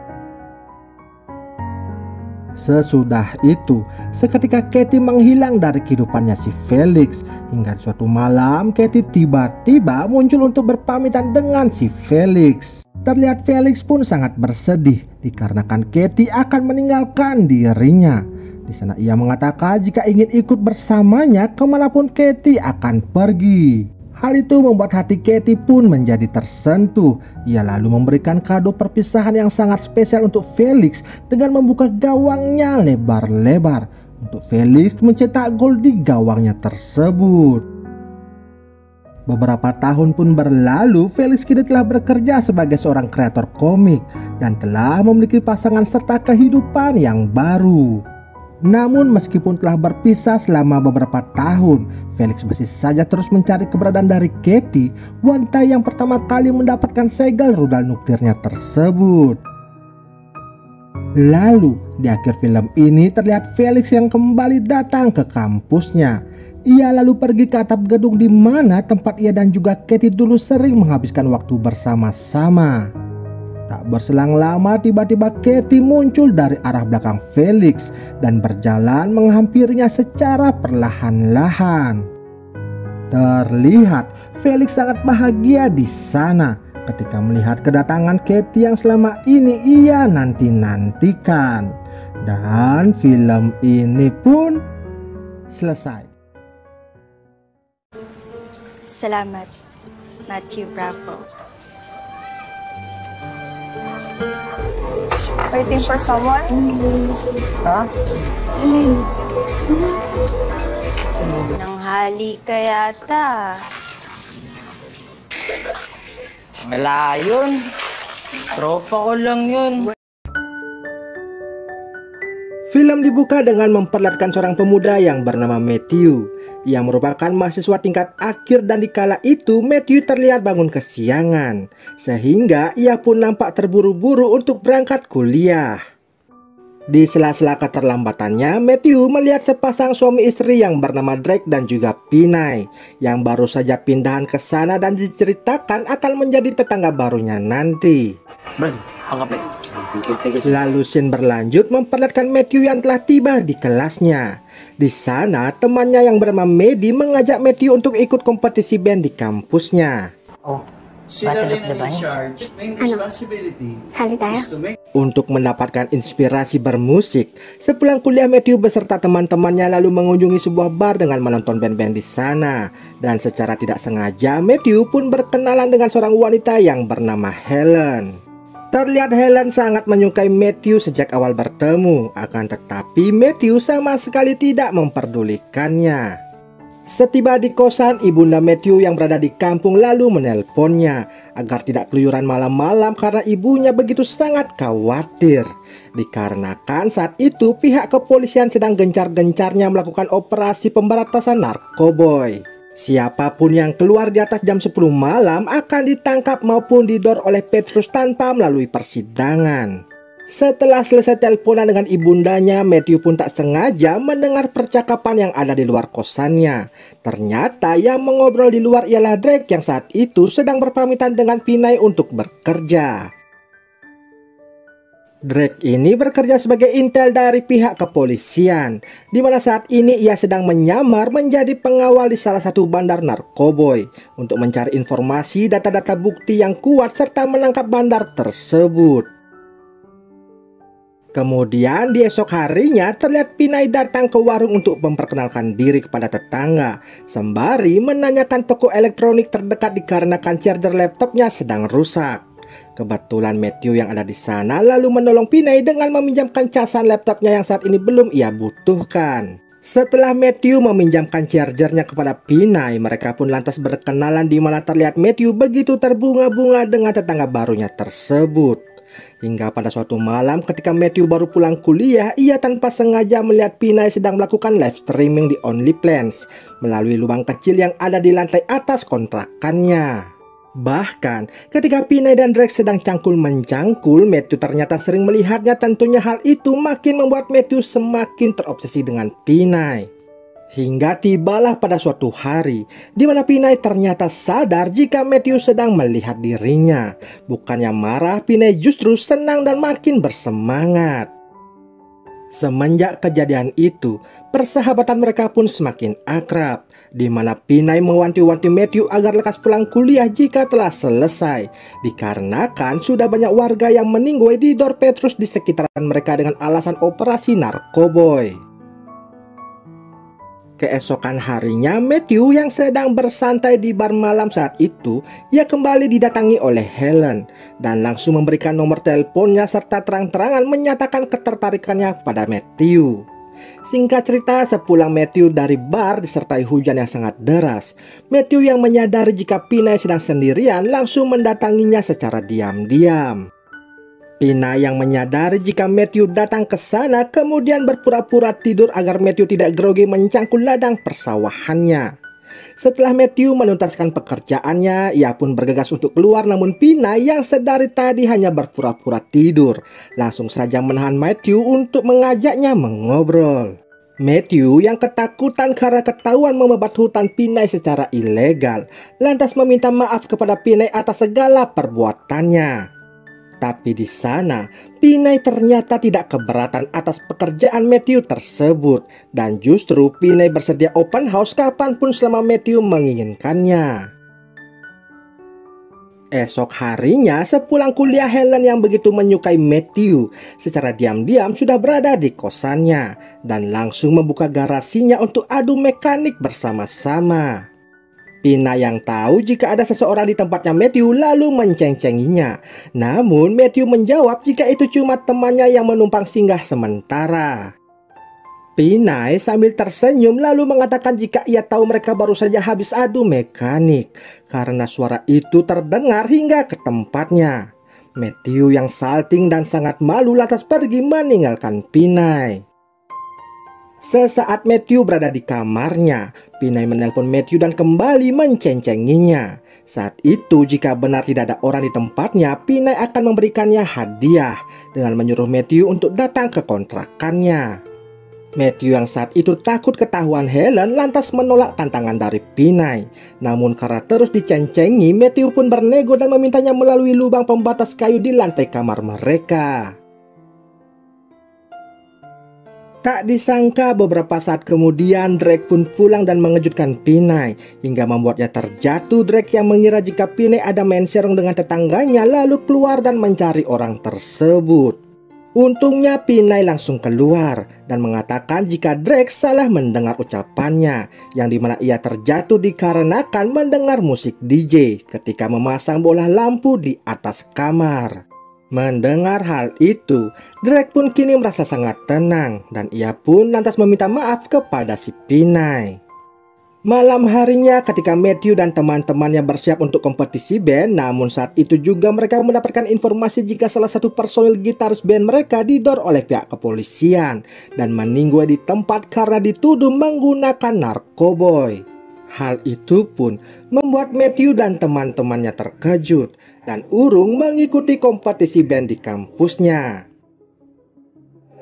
Sesudah itu, seketika Katie menghilang dari kehidupannya si Felix. Hingga suatu malam, Katie tiba-tiba muncul untuk berpamitan dengan si Felix. Terlihat Felix pun sangat bersedih dikarenakan Katie akan meninggalkan dirinya. Di sana ia mengatakan jika ingin ikut bersamanya kemanapun Katie akan pergi. Hal itu membuat hati Katie pun menjadi tersentuh. Ia lalu memberikan kado perpisahan yang sangat spesial untuk Felix dengan membuka gawangnya lebar-lebar untuk Felix mencetak gol di gawangnya tersebut. Beberapa tahun pun berlalu, Felix kini telah bekerja sebagai seorang kreator komik dan telah memiliki pasangan serta kehidupan yang baru. Namun meskipun telah berpisah selama beberapa tahun, Felix masih saja terus mencari keberadaan dari Katie, wanita yang pertama kali mendapatkan segel rudal nuklirnya tersebut. Lalu di akhir film ini terlihat Felix yang kembali datang ke kampusnya. Ia lalu pergi ke atap gedung di mana tempat ia dan juga Katie dulu sering menghabiskan waktu bersama-sama. Tak berselang lama tiba-tiba Katie muncul dari arah belakang Felix dan berjalan menghampirinya secara perlahan-lahan. Terlihat Felix sangat bahagia di sana ketika melihat kedatangan Katie yang selama ini ia nanti-nantikan. Dan film ini pun selesai. Salamat, Matthew Bravo. Waiting for someone? Huh? Nanghali ka yata. Wala yun. Tropa ko lang yun. Film dibuka dengan memperlihatkan seorang pemuda yang bernama Matthew, yang merupakan mahasiswa tingkat akhir, dan dikala itu Matthew terlihat bangun kesiangan, sehingga ia pun nampak terburu-buru untuk berangkat kuliah. Di sela-sela keterlambatannya, Matthew melihat sepasang suami istri yang bernama Drake dan juga Pinay, yang baru saja pindahan ke sana dan diceritakan akan menjadi tetangga barunya nanti. Lalu scene berlanjut memperlihatkan Matthew yang telah tiba di kelasnya. Di sana temannya yang bernama Maddie mengajak Matthew untuk ikut kompetisi band di kampusnya. Sali tayo? Untuk mendapatkan inspirasi bermusik, sepulang kuliah Matthew beserta teman-temannya lalu mengunjungi sebuah bar dengan menonton band-band di sana. Dan secara tidak sengaja Matthew pun berkenalan dengan seorang wanita yang bernama Helen. Terlihat Helen sangat menyukai Matthew sejak awal bertemu, akan tetapi Matthew sama sekali tidak memperdulikannya. Setiba di kosan, ibunda Matthew yang berada di kampung lalu menelponnya agar tidak keluyuran malam-malam karena ibunya begitu sangat khawatir. Dikarenakan saat itu pihak kepolisian sedang gencar-gencarnya melakukan operasi pemberantasan narkoboy. Siapapun yang keluar di atas jam 10 malam akan ditangkap maupun didor oleh Petrus tanpa melalui persidangan. Setelah selesai teleponan dengan ibundanya, Matthew pun tak sengaja mendengar percakapan yang ada di luar kosannya. Ternyata yang mengobrol di luar ialah Drake yang saat itu sedang berpamitan dengan Pinay untuk bekerja. Drake ini bekerja sebagai intel dari pihak kepolisian, di mana saat ini ia sedang menyamar menjadi pengawal di salah satu bandar narkoboy untuk mencari informasi data-data bukti yang kuat serta menangkap bandar tersebut. Kemudian di esok harinya terlihat Pinay datang ke warung untuk memperkenalkan diri kepada tetangga, sembari menanyakan toko elektronik terdekat dikarenakan charger laptopnya sedang rusak. Kebetulan Matthew yang ada di sana lalu menolong Pinay dengan meminjamkan casan laptopnya yang saat ini belum ia butuhkan. Setelah Matthew meminjamkan chargernya kepada Pinay, mereka pun lantas berkenalan di mana terlihat Matthew begitu terbunga-bunga dengan tetangga barunya tersebut. Hingga pada suatu malam ketika Matthew baru pulang kuliah, ia tanpa sengaja melihat Pinay sedang melakukan live streaming di OnlyFans melalui lubang kecil yang ada di lantai atas kontrakannya. Bahkan ketika Pinay dan Drake sedang cangkul-mencangkul, Matthew ternyata sering melihatnya. Tentunya hal itu makin membuat Matthew semakin terobsesi dengan Pinay. Hingga tibalah pada suatu hari di mana Pinay ternyata sadar jika Matthew sedang melihat dirinya. Bukannya marah, Pinay justru senang dan makin bersemangat. Semenjak kejadian itu, persahabatan mereka pun semakin akrab, di mana Pinay mewanti-wanti Matthew agar lekas pulang kuliah jika telah selesai, dikarenakan sudah banyak warga yang meninggoy di dor Petrus di sekitaran mereka dengan alasan operasi narkoboy. Keesokan harinya, Matthew yang sedang bersantai di bar malam saat itu, ia kembali didatangi oleh Helen dan langsung memberikan nomor teleponnya serta terang-terangan menyatakan ketertarikannya pada Matthew. Singkat cerita, sepulang Matthew dari bar disertai hujan yang sangat deras, Matthew yang menyadari jika Pinay sedang sendirian langsung mendatanginya secara diam-diam. Pinay yang menyadari jika Matthew datang ke sana kemudian berpura-pura tidur agar Matthew tidak grogi mencangkul ladang persawahannya. Setelah Matthew menuntaskan pekerjaannya, ia pun bergegas untuk keluar, namun Pinay yang sedari tadi hanya berpura-pura tidur langsung saja menahan Matthew untuk mengajaknya mengobrol. Matthew yang ketakutan karena ketahuan membabat hutan Pinay secara ilegal lantas meminta maaf kepada Pinay atas segala perbuatannya. Tapi di sana, Pinay ternyata tidak keberatan atas pekerjaan Matthew tersebut. Dan justru Pinay bersedia open house kapanpun selama Matthew menginginkannya. Esok harinya, sepulang kuliah, Helen yang begitu menyukai Matthew secara diam-diam sudah berada di kosannya dan langsung membuka garasinya untuk adu mekanik bersama-sama. Pinay yang tahu jika ada seseorang di tempatnya Matthew lalu menceng-cenginya. Namun Matthew menjawab jika itu cuma temannya yang menumpang singgah sementara. Pinay sambil tersenyum lalu mengatakan jika ia tahu mereka baru saja habis adu mekanik karena suara itu terdengar hingga ke tempatnya. Matthew yang salting dan sangat malu lantas pergi meninggalkan Pinay. Sesaat Matthew berada di kamarnya, Pinay menelpon Matthew dan kembali menceng-cenginya. Saat itu jika benar tidak ada orang di tempatnya, Pinay akan memberikannya hadiah dengan menyuruh Matthew untuk datang ke kontrakannya. Matthew yang saat itu takut ketahuan Helen lantas menolak tantangan dari Pinay. Namun karena terus diceng-cengi, Matthew pun bernego dan memintanya melalui lubang pembatas kayu di lantai kamar mereka. Tak disangka beberapa saat kemudian Drake pun pulang dan mengejutkan Pinay hingga membuatnya terjatuh. Drake yang mengira jika Pinay ada main serong dengan tetangganya lalu keluar dan mencari orang tersebut. Untungnya Pinay langsung keluar dan mengatakan jika Drake salah mendengar ucapannya, yang dimana ia terjatuh dikarenakan mendengar musik DJ ketika memasang bola lampu di atas kamar. Mendengar hal itu, Drake pun kini merasa sangat tenang dan ia pun lantas meminta maaf kepada si Pinay. Malam harinya ketika Matthew dan teman-temannya bersiap untuk kompetisi band, namun saat itu juga mereka mendapatkan informasi jika salah satu personil gitaris band mereka didor oleh pihak kepolisian dan meninggal di tempat karena dituduh menggunakan narkoboy. Hal itu pun membuat Matthew dan teman-temannya terkejut dan urung mengikuti kompetisi band di kampusnya.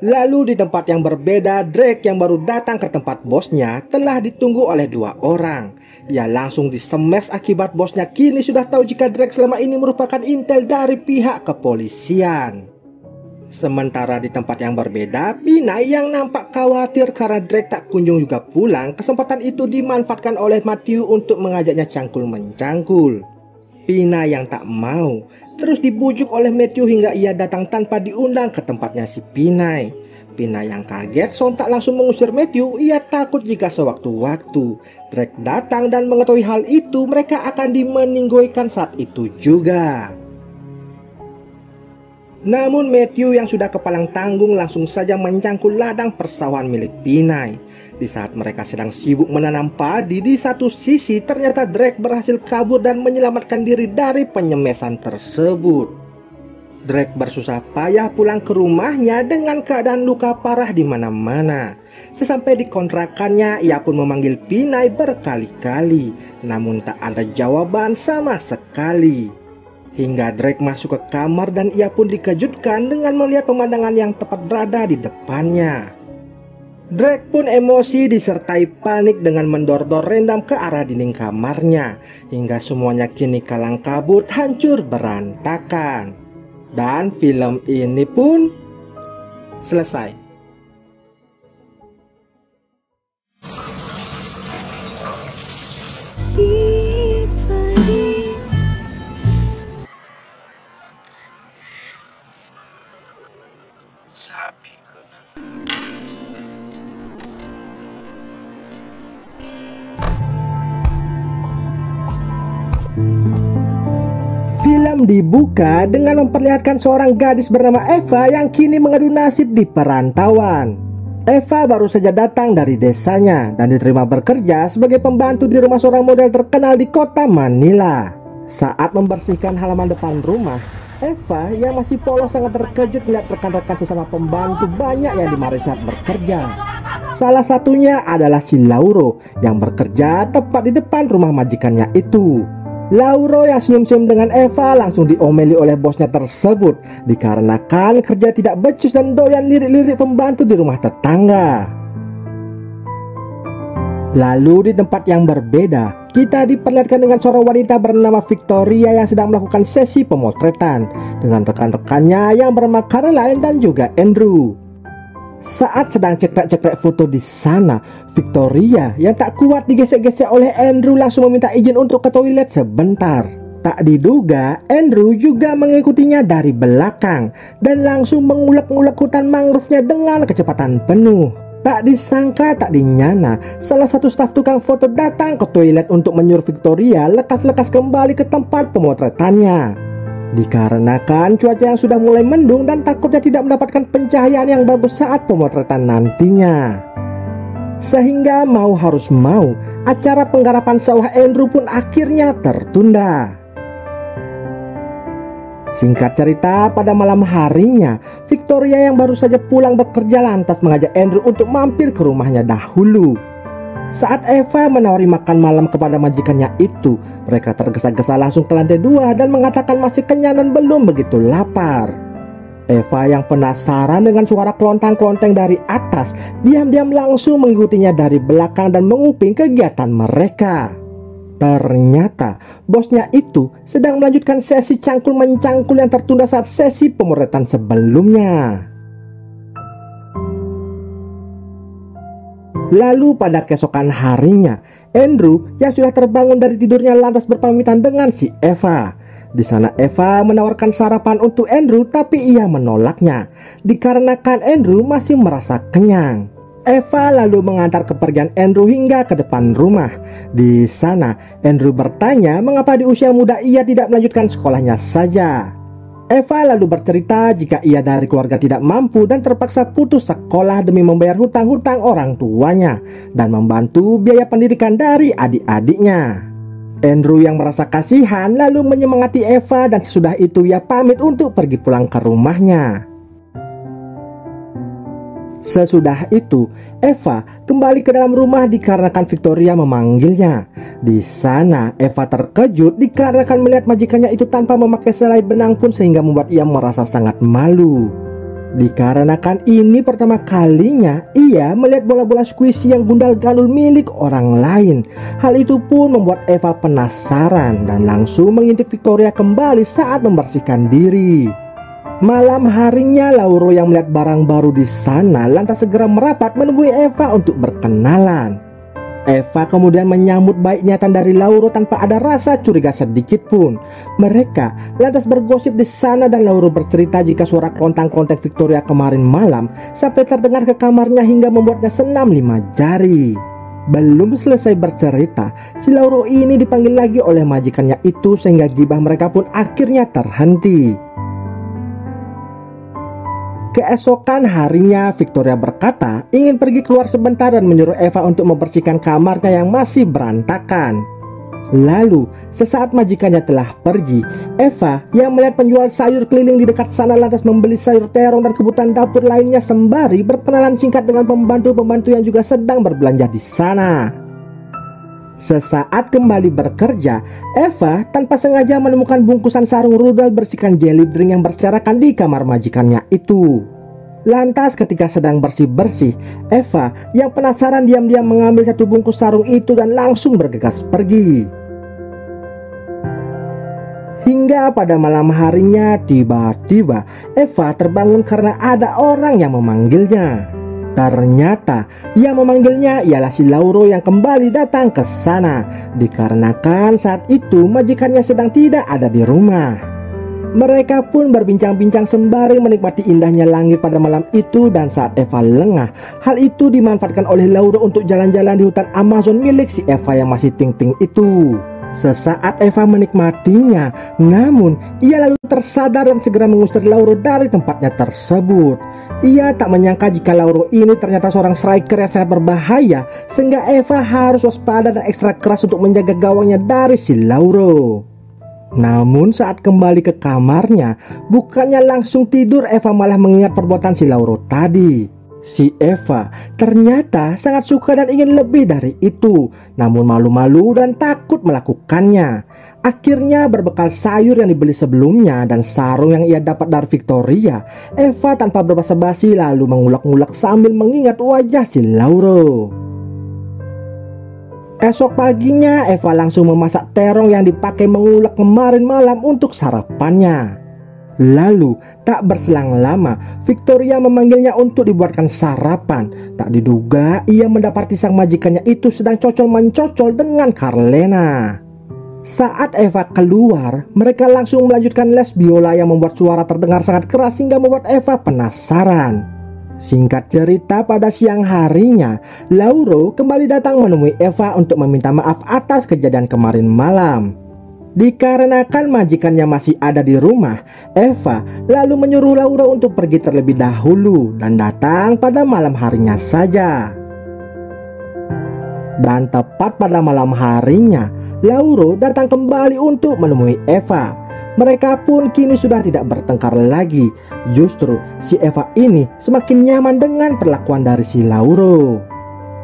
Lalu di tempat yang berbeda, Drake yang baru datang ke tempat bosnya telah ditunggu oleh 2 orang. Ia langsung disemes akibat bosnya kini sudah tahu jika Drake selama ini merupakan intel dari pihak kepolisian. Sementara di tempat yang berbeda, Pinay yang nampak khawatir karena Drake tak kunjung juga pulang, kesempatan itu dimanfaatkan oleh Matthew untuk mengajaknya cangkul-mencangkul. Pinay yang tak mau, terus dibujuk oleh Matthew hingga ia datang tanpa diundang ke tempatnya si Pinay. Pinay yang kaget sontak langsung mengusir Matthew, ia takut jika sewaktu-waktu Drake datang dan mengetahui hal itu, mereka akan dimeninggoikan saat itu juga. Namun Matthew yang sudah kepalang tanggung langsung saja mencangkul ladang persawahan milik Pinay. Di saat mereka sedang sibuk menanam padi, di satu sisi ternyata Drake berhasil kabur dan menyelamatkan diri dari penyemesan tersebut. Drake bersusah payah pulang ke rumahnya dengan keadaan luka parah di mana-mana. Sesampai di kontrakannya, ia pun memanggil Pinay berkali-kali, namun tak ada jawaban sama sekali. Hingga Drake masuk ke kamar dan ia pun dikejutkan dengan melihat pemandangan yang tepat berada di depannya. Drake pun emosi disertai panik dengan mendor-dor random ke arah dinding kamarnya, hingga semuanya kini kalang kabut hancur berantakan. Dan film ini pun selesai. Film dibuka dengan memperlihatkan seorang gadis bernama Eva yang kini mengadu nasib di perantauan. Eva baru saja datang dari desanya dan diterima bekerja sebagai pembantu di rumah seorang model terkenal di kota Manila. Saat membersihkan halaman depan rumah, Eva yang masih polos sangat terkejut melihat rekan-rekan sesama pembantu banyak yang dimarahi saat bekerja. Salah satunya adalah si Lauro yang bekerja tepat di depan rumah majikannya itu. Lauro yang senyum-senyum dengan Eva langsung diomeli oleh bosnya tersebut dikarenakan kerja tidak becus dan doyan lirik-lirik pembantu di rumah tetangga. Lalu di tempat yang berbeda, kita diperlihatkan dengan seorang wanita bernama Victoria yang sedang melakukan sesi pemotretan dengan rekan-rekannya yang bernama Caroline dan juga Andrew. Saat sedang cekrek-cekrek foto di sana, Victoria yang tak kuat digesek-gesek oleh Andrew langsung meminta izin untuk ke toilet sebentar. Tak diduga, Andrew juga mengikutinya dari belakang dan langsung mengulek-ngulek hutan mangrove-nya dengan kecepatan penuh. Tak disangka, tak dinyana, salah satu staf tukang foto datang ke toilet untuk menyuruh Victoria lekas-lekas kembali ke tempat pemotretannya. Dikarenakan cuaca yang sudah mulai mendung dan takutnya tidak mendapatkan pencahayaan yang bagus saat pemotretan nantinya. Sehingga mau harus mau, acara penggarapan sawah Andrew pun akhirnya tertunda. Singkat cerita, pada malam harinya, Victoria yang baru saja pulang bekerja lantas mengajak Andrew untuk mampir ke rumahnya dahulu. Saat Eva menawari makan malam kepada majikannya itu, mereka tergesa-gesa langsung ke lantai 2 dan mengatakan masih kenyang dan belum begitu lapar. Eva yang penasaran dengan suara kelontang-kelonteng dari atas, diam-diam langsung mengikutinya dari belakang dan menguping kegiatan mereka. Ternyata bosnya itu sedang melanjutkan sesi cangkul-mencangkul yang tertunda saat sesi pemotretan sebelumnya. Lalu pada keesokan harinya, Andrew yang sudah terbangun dari tidurnya lantas berpamitan dengan si Eva. Di sana Eva menawarkan sarapan untuk Andrew, tapi ia menolaknya dikarenakan Andrew masih merasa kenyang. Eva lalu mengantar kepergian Andrew hingga ke depan rumah. Di sana Andrew bertanya mengapa di usia muda ia tidak melanjutkan sekolahnya saja. Eva lalu bercerita jika ia dari keluarga tidak mampu dan terpaksa putus sekolah demi membayar hutang-hutang orang tuanya dan membantu biaya pendidikan dari adik-adiknya. Andrew yang merasa kasihan lalu menyemangati Eva dan sesudah itu ia pamit untuk pergi pulang ke rumahnya. Sesudah itu, Eva kembali ke dalam rumah dikarenakan Victoria memanggilnya. Di sana, Eva terkejut dikarenakan melihat majikannya itu tanpa memakai selai benang pun sehingga membuat ia merasa sangat malu. Dikarenakan ini pertama kalinya ia melihat bola-bola squishy yang gundal gandul milik orang lain. Hal itu pun membuat Eva penasaran dan langsung mengintip Victoria kembali saat membersihkan diri. Malam harinya, Lauro yang melihat barang baru di sana lantas segera merapat menemui Eva untuk berkenalan. Eva kemudian menyambut baik niatan dari Lauro tanpa ada rasa curiga sedikit pun. Mereka lantas bergosip di sana dan Lauro bercerita jika suara klontang-klontek Victoria kemarin malam sampai terdengar ke kamarnya hingga membuatnya senam 5 jari. Belum selesai bercerita, si Lauro ini dipanggil lagi oleh majikannya itu sehingga gibah mereka pun akhirnya terhenti. Keesokan harinya, Victoria berkata ingin pergi keluar sebentar dan menyuruh Eva untuk membersihkan kamarnya yang masih berantakan. Lalu, sesaat majikannya telah pergi, Eva yang melihat penjual sayur keliling di dekat sana lantas membeli sayur terong dan kebutuhan dapur lainnya sembari berkenalan singkat dengan pembantu-pembantu yang juga sedang berbelanja di sana. Sesaat kembali bekerja, Eva tanpa sengaja menemukan bungkusan sarung rudal bersihkan jelly drink yang berserakan di kamar majikannya itu. Lantas ketika sedang bersih-bersih, Eva yang penasaran diam-diam mengambil satu bungkus sarung itu dan langsung bergegas pergi. Hingga pada malam harinya, tiba-tiba Eva terbangun karena ada orang yang memanggilnya. Ternyata yang memanggilnya ialah si Lauro yang kembali datang ke sana, dikarenakan saat itu majikannya sedang tidak ada di rumah. Mereka pun berbincang-bincang sembari menikmati indahnya langit pada malam itu dan saat Eva lengah, hal itu dimanfaatkan oleh Lauro untuk jalan-jalan di hutan Amazon milik si Eva yang masih ting-ting itu. Sesaat Eva menikmatinya, namun ia lalu tersadar dan segera mengusir Lauro dari tempatnya tersebut. Ia tak menyangka jika Lauro ini ternyata seorang striker yang sangat berbahaya, sehingga Eva harus waspada dan ekstra keras untuk menjaga gawangnya dari si Lauro. Namun saat kembali ke kamarnya, bukannya langsung tidur, Eva malah mengingat perbuatan si Lauro tadi. Si Eva ternyata sangat suka dan ingin lebih dari itu, namun malu-malu dan takut melakukannya. Akhirnya berbekal sayur yang dibeli sebelumnya dan sarung yang ia dapat dari Victoria, Eva tanpa berbasa-basi lalu mengulek-ngulek sambil mengingat wajah si Lauro. Esok paginya Eva langsung memasak terong yang dipakai mengulek kemarin malam untuk sarapannya. Lalu tak berselang lama Victoria memanggilnya untuk dibuatkan sarapan. Tak diduga ia mendapati sang majikannya itu sedang cocol-mencocol dengan Carlena. Saat Eva keluar, mereka langsung melanjutkan les biola yang membuat suara terdengar sangat keras hingga membuat Eva penasaran. Singkat cerita, pada siang harinya Lauro kembali datang menemui Eva untuk meminta maaf atas kejadian kemarin malam. Dikarenakan majikannya masih ada di rumah, Eva lalu menyuruh Lauro untuk pergi terlebih dahulu dan datang pada malam harinya saja. Dan tepat pada malam harinya, Lauro datang kembali untuk menemui Eva. Mereka pun kini sudah tidak bertengkar lagi. Justru si Eva ini semakin nyaman dengan perlakuan dari si Lauro.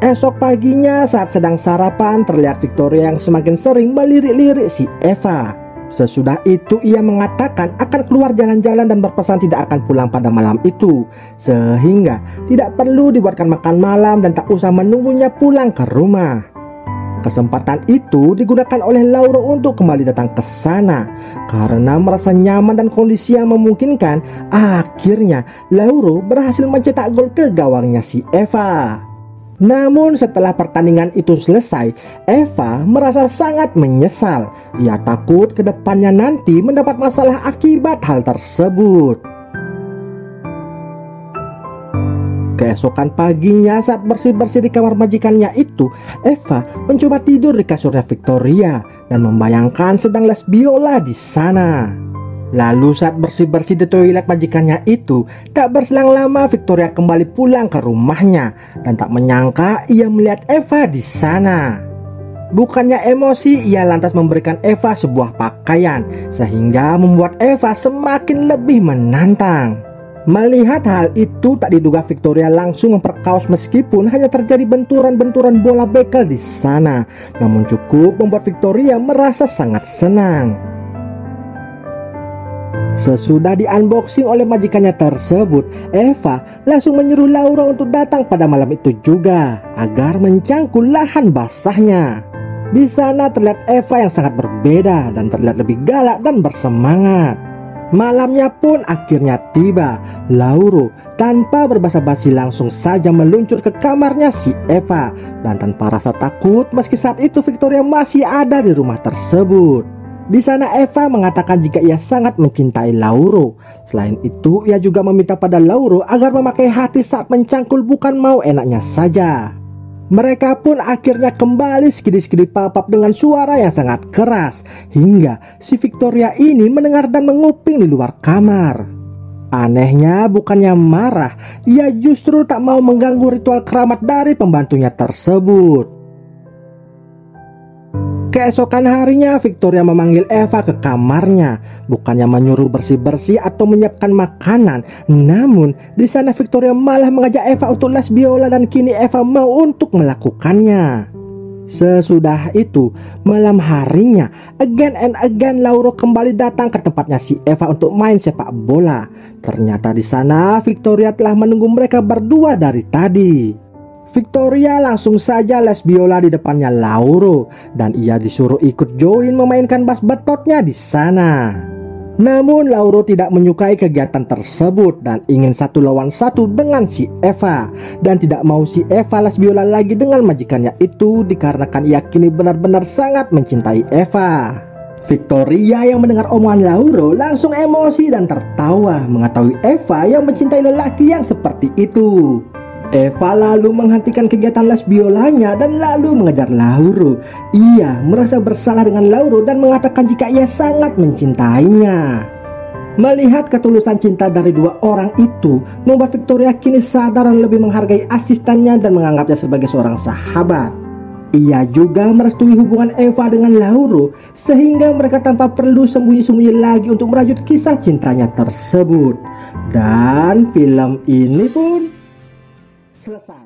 Esok paginya saat sedang sarapan, terlihat Victoria yang semakin sering melirik-lirik si Eva. Sesudah itu ia mengatakan akan keluar jalan-jalan dan berpesan tidak akan pulang pada malam itu, sehingga tidak perlu dibuatkan makan malam dan tak usah menunggunya pulang ke rumah. Kesempatan itu digunakan oleh Lauro untuk kembali datang ke sana. Karena merasa nyaman dan kondisi yang memungkinkan, akhirnya Lauro berhasil mencetak gol ke gawangnya si Eva. Namun setelah pertandingan itu selesai, Eva merasa sangat menyesal. Ia takut ke depannya nanti mendapat masalah akibat hal tersebut. Keesokan paginya saat bersih-bersih di kamar majikannya itu, Eva mencoba tidur di kasurnya Victoria dan membayangkan sedang les biola di sana. Lalu saat bersih-bersih di toilet majikannya itu, tak berselang lama Victoria kembali pulang ke rumahnya dan tak menyangka ia melihat Eva di sana. Bukannya emosi, ia lantas memberikan Eva sebuah pakaian sehingga membuat Eva semakin lebih menantang. Melihat hal itu tak diduga Victoria langsung memperkaos meskipun hanya terjadi benturan-benturan bola bekel di sana. Namun cukup membuat Victoria merasa sangat senang. Sesudah di-unboxing oleh majikannya tersebut, Eva langsung menyuruh Laura untuk datang pada malam itu juga agar mencangkul lahan basahnya. Di sana terlihat Eva yang sangat berbeda dan terlihat lebih galak dan bersemangat. Malamnya pun akhirnya tiba. Laura tanpa berbasa-basi langsung saja meluncur ke kamarnya si Eva dan tanpa rasa takut meski saat itu Victoria masih ada di rumah tersebut. Di sana Eva mengatakan jika ia sangat mencintai Laura. Selain itu ia juga meminta pada Laura agar memakai hati saat mencangkul bukan mau enaknya saja. Mereka pun akhirnya kembali skidi-skidi papap dengan suara yang sangat keras hingga si Victoria ini mendengar dan menguping di luar kamar. Anehnya bukannya marah, ia justru tak mau mengganggu ritual keramat dari pembantunya tersebut. Keesokan harinya Victoria memanggil Eva ke kamarnya, bukannya menyuruh bersih-bersih atau menyiapkan makanan. Namun di sana Victoria malah mengajak Eva untuk les biola dan kini Eva mau untuk melakukannya. Sesudah itu malam harinya again and again Laura kembali datang ke tempatnya si Eva untuk main sepak bola. Ternyata di sana Victoria telah menunggu mereka berdua dari tadi. Victoria langsung saja les biola di depannya Laura dan ia disuruh ikut join memainkan bass betotnya di sana. Namun Laura tidak menyukai kegiatan tersebut dan ingin 1 lawan 1 dengan si Eva dan tidak mau si Eva les biola lagi dengan majikannya itu dikarenakan ia kini benar-benar sangat mencintai Eva. Victoria yang mendengar omongan Laura langsung emosi dan tertawa mengetahui Eva yang mencintai lelaki yang seperti itu. Eva lalu menghentikan kegiatan les biolanya dan lalu mengejar Laura. Ia merasa bersalah dengan Laura dan mengatakan jika ia sangat mencintainya. Melihat ketulusan cinta dari dua orang itu membuat Victoria kini sadar dan lebih menghargai asistennya dan menganggapnya sebagai seorang sahabat. Ia juga merestui hubungan Eva dengan Laura sehingga mereka tanpa perlu sembunyi-sembunyi lagi untuk merajut kisah cintanya tersebut. Dan film ini pun selesai.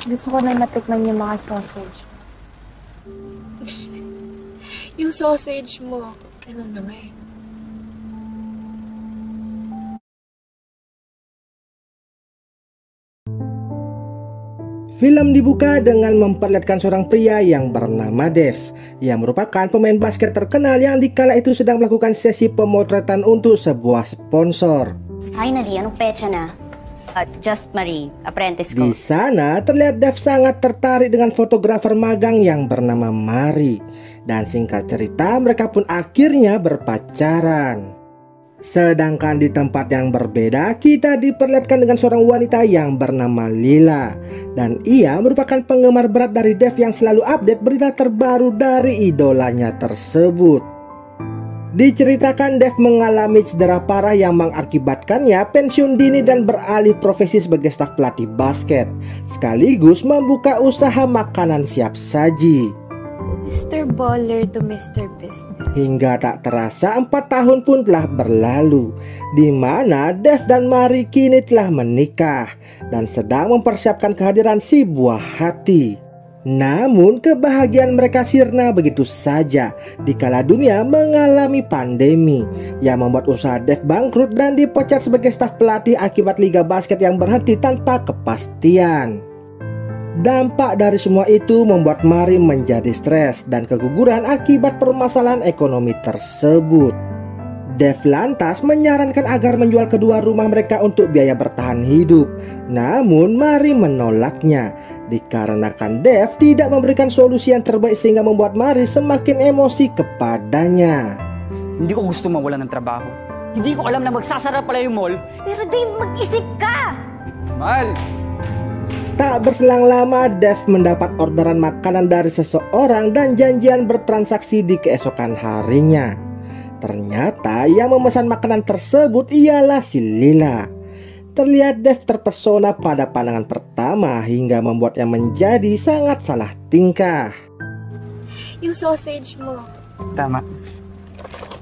Gusto ko na matikman yung mga sausage. Yung sausage mo, ano na nga eh. Film dibuka dengan memperlihatkan seorang pria yang bernama Dev. Ia merupakan pemain basket terkenal yang dikala itu sedang melakukan sesi pemotretan untuk sebuah sponsor. Finally, anong petsa na? Just Marie, apprentice ko. Di sana terlihat Dev sangat tertarik dengan fotografer magang yang bernama Marie. Dan singkat cerita mereka pun akhirnya berpacaran. Sedangkan di tempat yang berbeda kita diperlihatkan dengan seorang wanita yang bernama Lila. Dan ia merupakan penggemar berat dari Dev yang selalu update berita terbaru dari idolanya tersebut. Diceritakan Dev mengalami cedera parah yang mengakibatkannya pensiun dini dan beralih profesi sebagai staf pelatih basket, sekaligus membuka usaha makanan siap saji. Mr. Baller to Mr. Beast. Hingga tak terasa 4 tahun pun telah berlalu, di mana Dev dan Marie kini telah menikah dan sedang mempersiapkan kehadiran si buah hati. Namun kebahagiaan mereka sirna begitu saja dikala dunia mengalami pandemi yang membuat usaha Dev bangkrut dan dipecat sebagai staf pelatih akibat liga basket yang berhenti tanpa kepastian. Dampak dari semua itu membuat Marie menjadi stres dan keguguran akibat permasalahan ekonomi tersebut. Dev lantas menyarankan agar menjual kedua rumah mereka untuk biaya bertahan hidup. Namun Marie menolaknya dikarenakan Dev tidak memberikan solusi yang terbaik sehingga membuat Marie semakin emosi kepadanya. Hindi ko gusto mawala ng trabaho. Hindi ko alam na magsasara pala yung mall. Pero Dave, mag-isip ka! Mahal! Tak berselang lama Dev mendapat orderan makanan dari seseorang dan janjian bertransaksi di keesokan harinya. Ternyata yang memesan makanan tersebut ialah si Lila. Terlihat Dev terpesona pada pandangan pertama hingga membuatnya menjadi sangat salah tingkah. Yung sausage mo. Tama.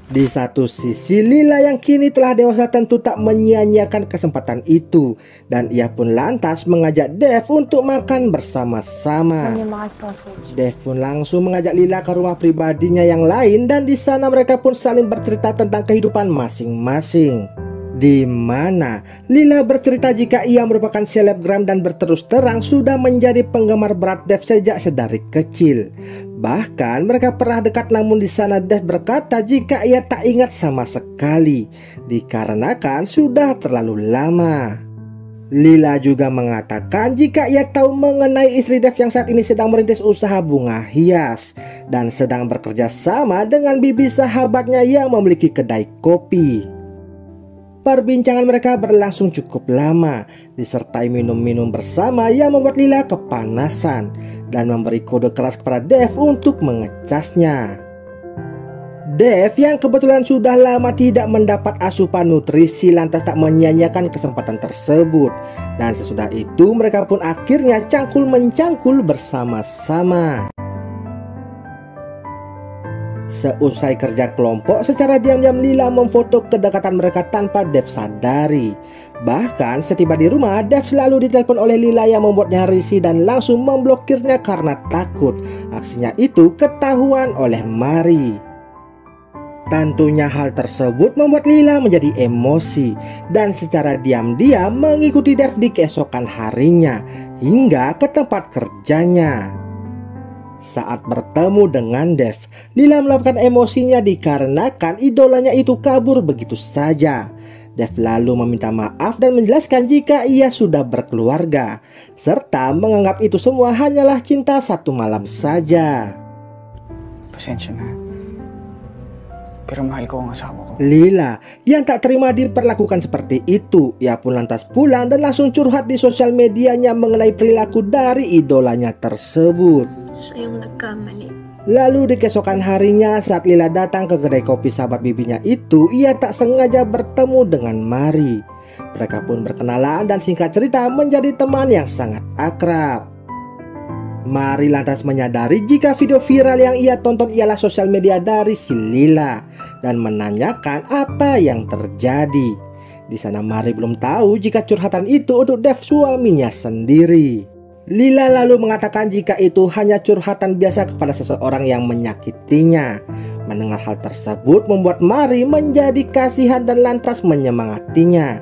Di satu sisi, Lila yang kini telah dewasa tentu tak menyia-nyiakan kesempatan itu, dan ia pun lantas mengajak Dev untuk makan bersama-sama. Yung mga sausage. Dev pun langsung mengajak Lila ke rumah pribadinya yang lain, dan di sana mereka pun saling bercerita tentang kehidupan masing-masing. Di mana Lila bercerita jika ia merupakan selebgram dan berterus terang sudah menjadi penggemar berat Dev sejak sedari kecil. Bahkan mereka pernah dekat, namun di sana Dev berkata jika ia tak ingat sama sekali dikarenakan sudah terlalu lama. Lila juga mengatakan jika ia tahu mengenai istri Dev yang saat ini sedang merintis usaha bunga hias dan sedang bekerja sama dengan Bibi sahabatnya yang memiliki kedai kopi. Perbincangan mereka berlangsung cukup lama, disertai minum-minum bersama yang membuat Lila kepanasan dan memberi kode keras kepada Dev untuk mengecasnya. Dev yang kebetulan sudah lama tidak mendapat asupan nutrisi lantas tak menyia-nyiakan kesempatan tersebut, dan sesudah itu mereka pun akhirnya cangkul-mencangkul bersama-sama. Seusai kerja kelompok, secara diam-diam Lila memfoto kedekatan mereka tanpa Dev sadari. Bahkan setiba di rumah, Dev selalu ditelepon oleh Lila yang membuatnya risih dan langsung memblokirnya karena takut aksinya itu ketahuan oleh Mari. Tentunya hal tersebut membuat Lila menjadi emosi dan secara diam-diam mengikuti Dev di keesokan harinya hingga ke tempat kerjanya. Saat bertemu dengan Dev, Lila meluapkan emosinya dikarenakan idolanya itu kabur begitu saja. Dev lalu meminta maaf dan menjelaskan jika ia sudah berkeluarga, serta menganggap itu semua hanyalah cinta satu malam saja. Pasensya na. Pero mahal ko ang asawa ko. Lila yang tak terima diperlakukan seperti itu, ia pun lantas pulang dan langsung curhat di sosial medianya mengenai perilaku dari idolanya tersebut. Siya yung nagkamali. Lalu di keesokan harinya saat Lila datang ke kedai kopi sahabat bibinya itu, ia tak sengaja bertemu dengan Mari. Mereka pun berkenalan dan singkat cerita menjadi teman yang sangat akrab. Mari lantas menyadari jika video viral yang ia tonton ialah sosial media dari si Lila dan menanyakan apa yang terjadi. Di sana Mari belum tahu jika curhatan itu untuk Dev suaminya sendiri. Lila lalu mengatakan jika itu hanya curhatan biasa kepada seseorang yang menyakitinya. Mendengar hal tersebut membuat Mari menjadi kasihan dan lantas menyemangatinya.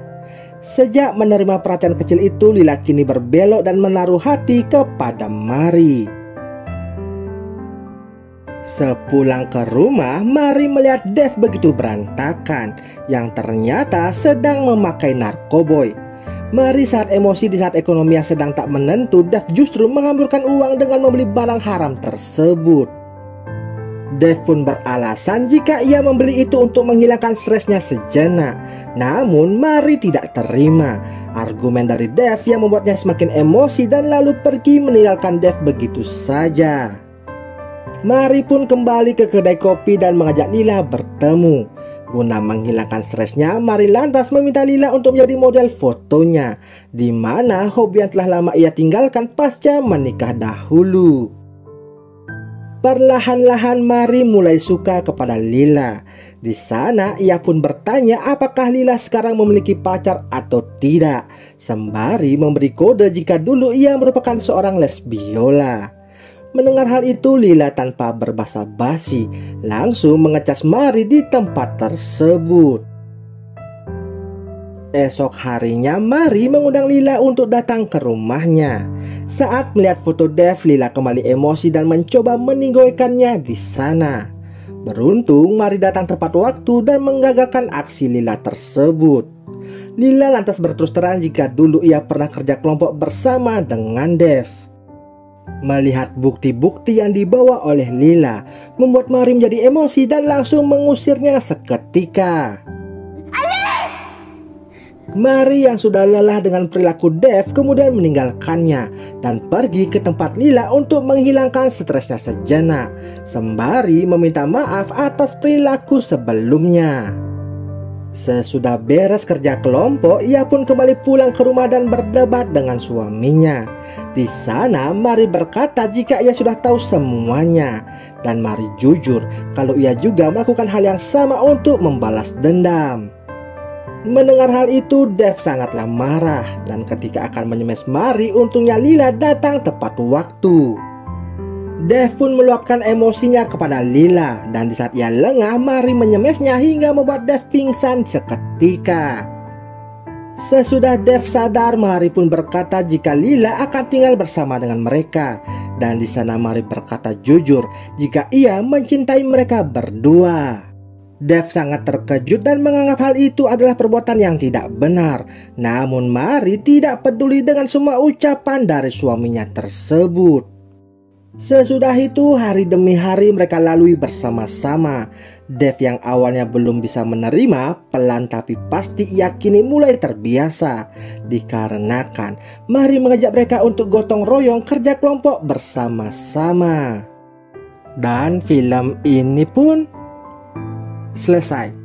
Sejak menerima perhatian kecil itu, Lila kini berbelok dan menaruh hati kepada Mari. Sepulang ke rumah, Mari melihat Dev begitu berantakan yang ternyata sedang memakai narkoboy. Mari saat emosi di saat ekonomi yang sedang tak menentu, Dev justru menghamburkan uang dengan membeli barang haram tersebut. Dev pun beralasan jika ia membeli itu untuk menghilangkan stresnya sejenak. Namun Mari tidak terima argumen dari Dev yang membuatnya semakin emosi dan lalu pergi meninggalkan Dev begitu saja. Mari pun kembali ke kedai kopi dan mengajak Lila bertemu. Guna menghilangkan stresnya, Mari lantas meminta Lila untuk menjadi model fotonya, di mana hobi yang telah lama ia tinggalkan pasca menikah dahulu. Perlahan-lahan Mari mulai suka kepada Lila. Di sana ia pun bertanya apakah Lila sekarang memiliki pacar atau tidak, sembari memberi kode jika dulu ia merupakan seorang lesbiola. Mendengar hal itu, Lila tanpa berbasa-basi langsung mengecas Mari di tempat tersebut. Esok harinya Mari mengundang Lila untuk datang ke rumahnya. Saat melihat foto Dev, Lila kembali emosi dan mencoba meninggoikannya di sana. Beruntung Mari datang tepat waktu dan menggagalkan aksi Lila tersebut. Lila lantas berterus terang jika dulu ia pernah kerja kelompok bersama dengan Dev. Melihat bukti-bukti yang dibawa oleh Lila membuat Mari menjadi emosi dan langsung mengusirnya seketika. Mari yang sudah lelah dengan perilaku Dev kemudian meninggalkannya dan pergi ke tempat Lila untuk menghilangkan stresnya sejenak, sembari meminta maaf atas perilaku sebelumnya. Sesudah beres kerja kelompok, ia pun kembali pulang ke rumah dan berdebat dengan suaminya. Di sana Mari berkata jika ia sudah tahu semuanya, dan Mari jujur kalau ia juga melakukan hal yang sama untuk membalas dendam. Mendengar hal itu, Dev sangatlah marah, dan ketika akan menyemes Mari, untungnya Lila datang tepat waktu. Dev pun meluapkan emosinya kepada Lila, dan di saat ia lengah, Mari menyemesnya hingga membuat Dev pingsan seketika. Sesudah Dev sadar, Mari pun berkata jika Lila akan tinggal bersama dengan mereka, dan di sana Mari berkata jujur jika ia mencintai mereka berdua. Dev sangat terkejut dan menganggap hal itu adalah perbuatan yang tidak benar. Namun Mari tidak peduli dengan semua ucapan dari suaminya tersebut. Sesudah itu hari demi hari mereka lalui bersama-sama. Dev yang awalnya belum bisa menerima, pelan tapi pasti ia kini mulai terbiasa. Dikarenakan Mari mengajak mereka untuk gotong royong kerja kelompok bersama-sama. Dan film ini pun selesai.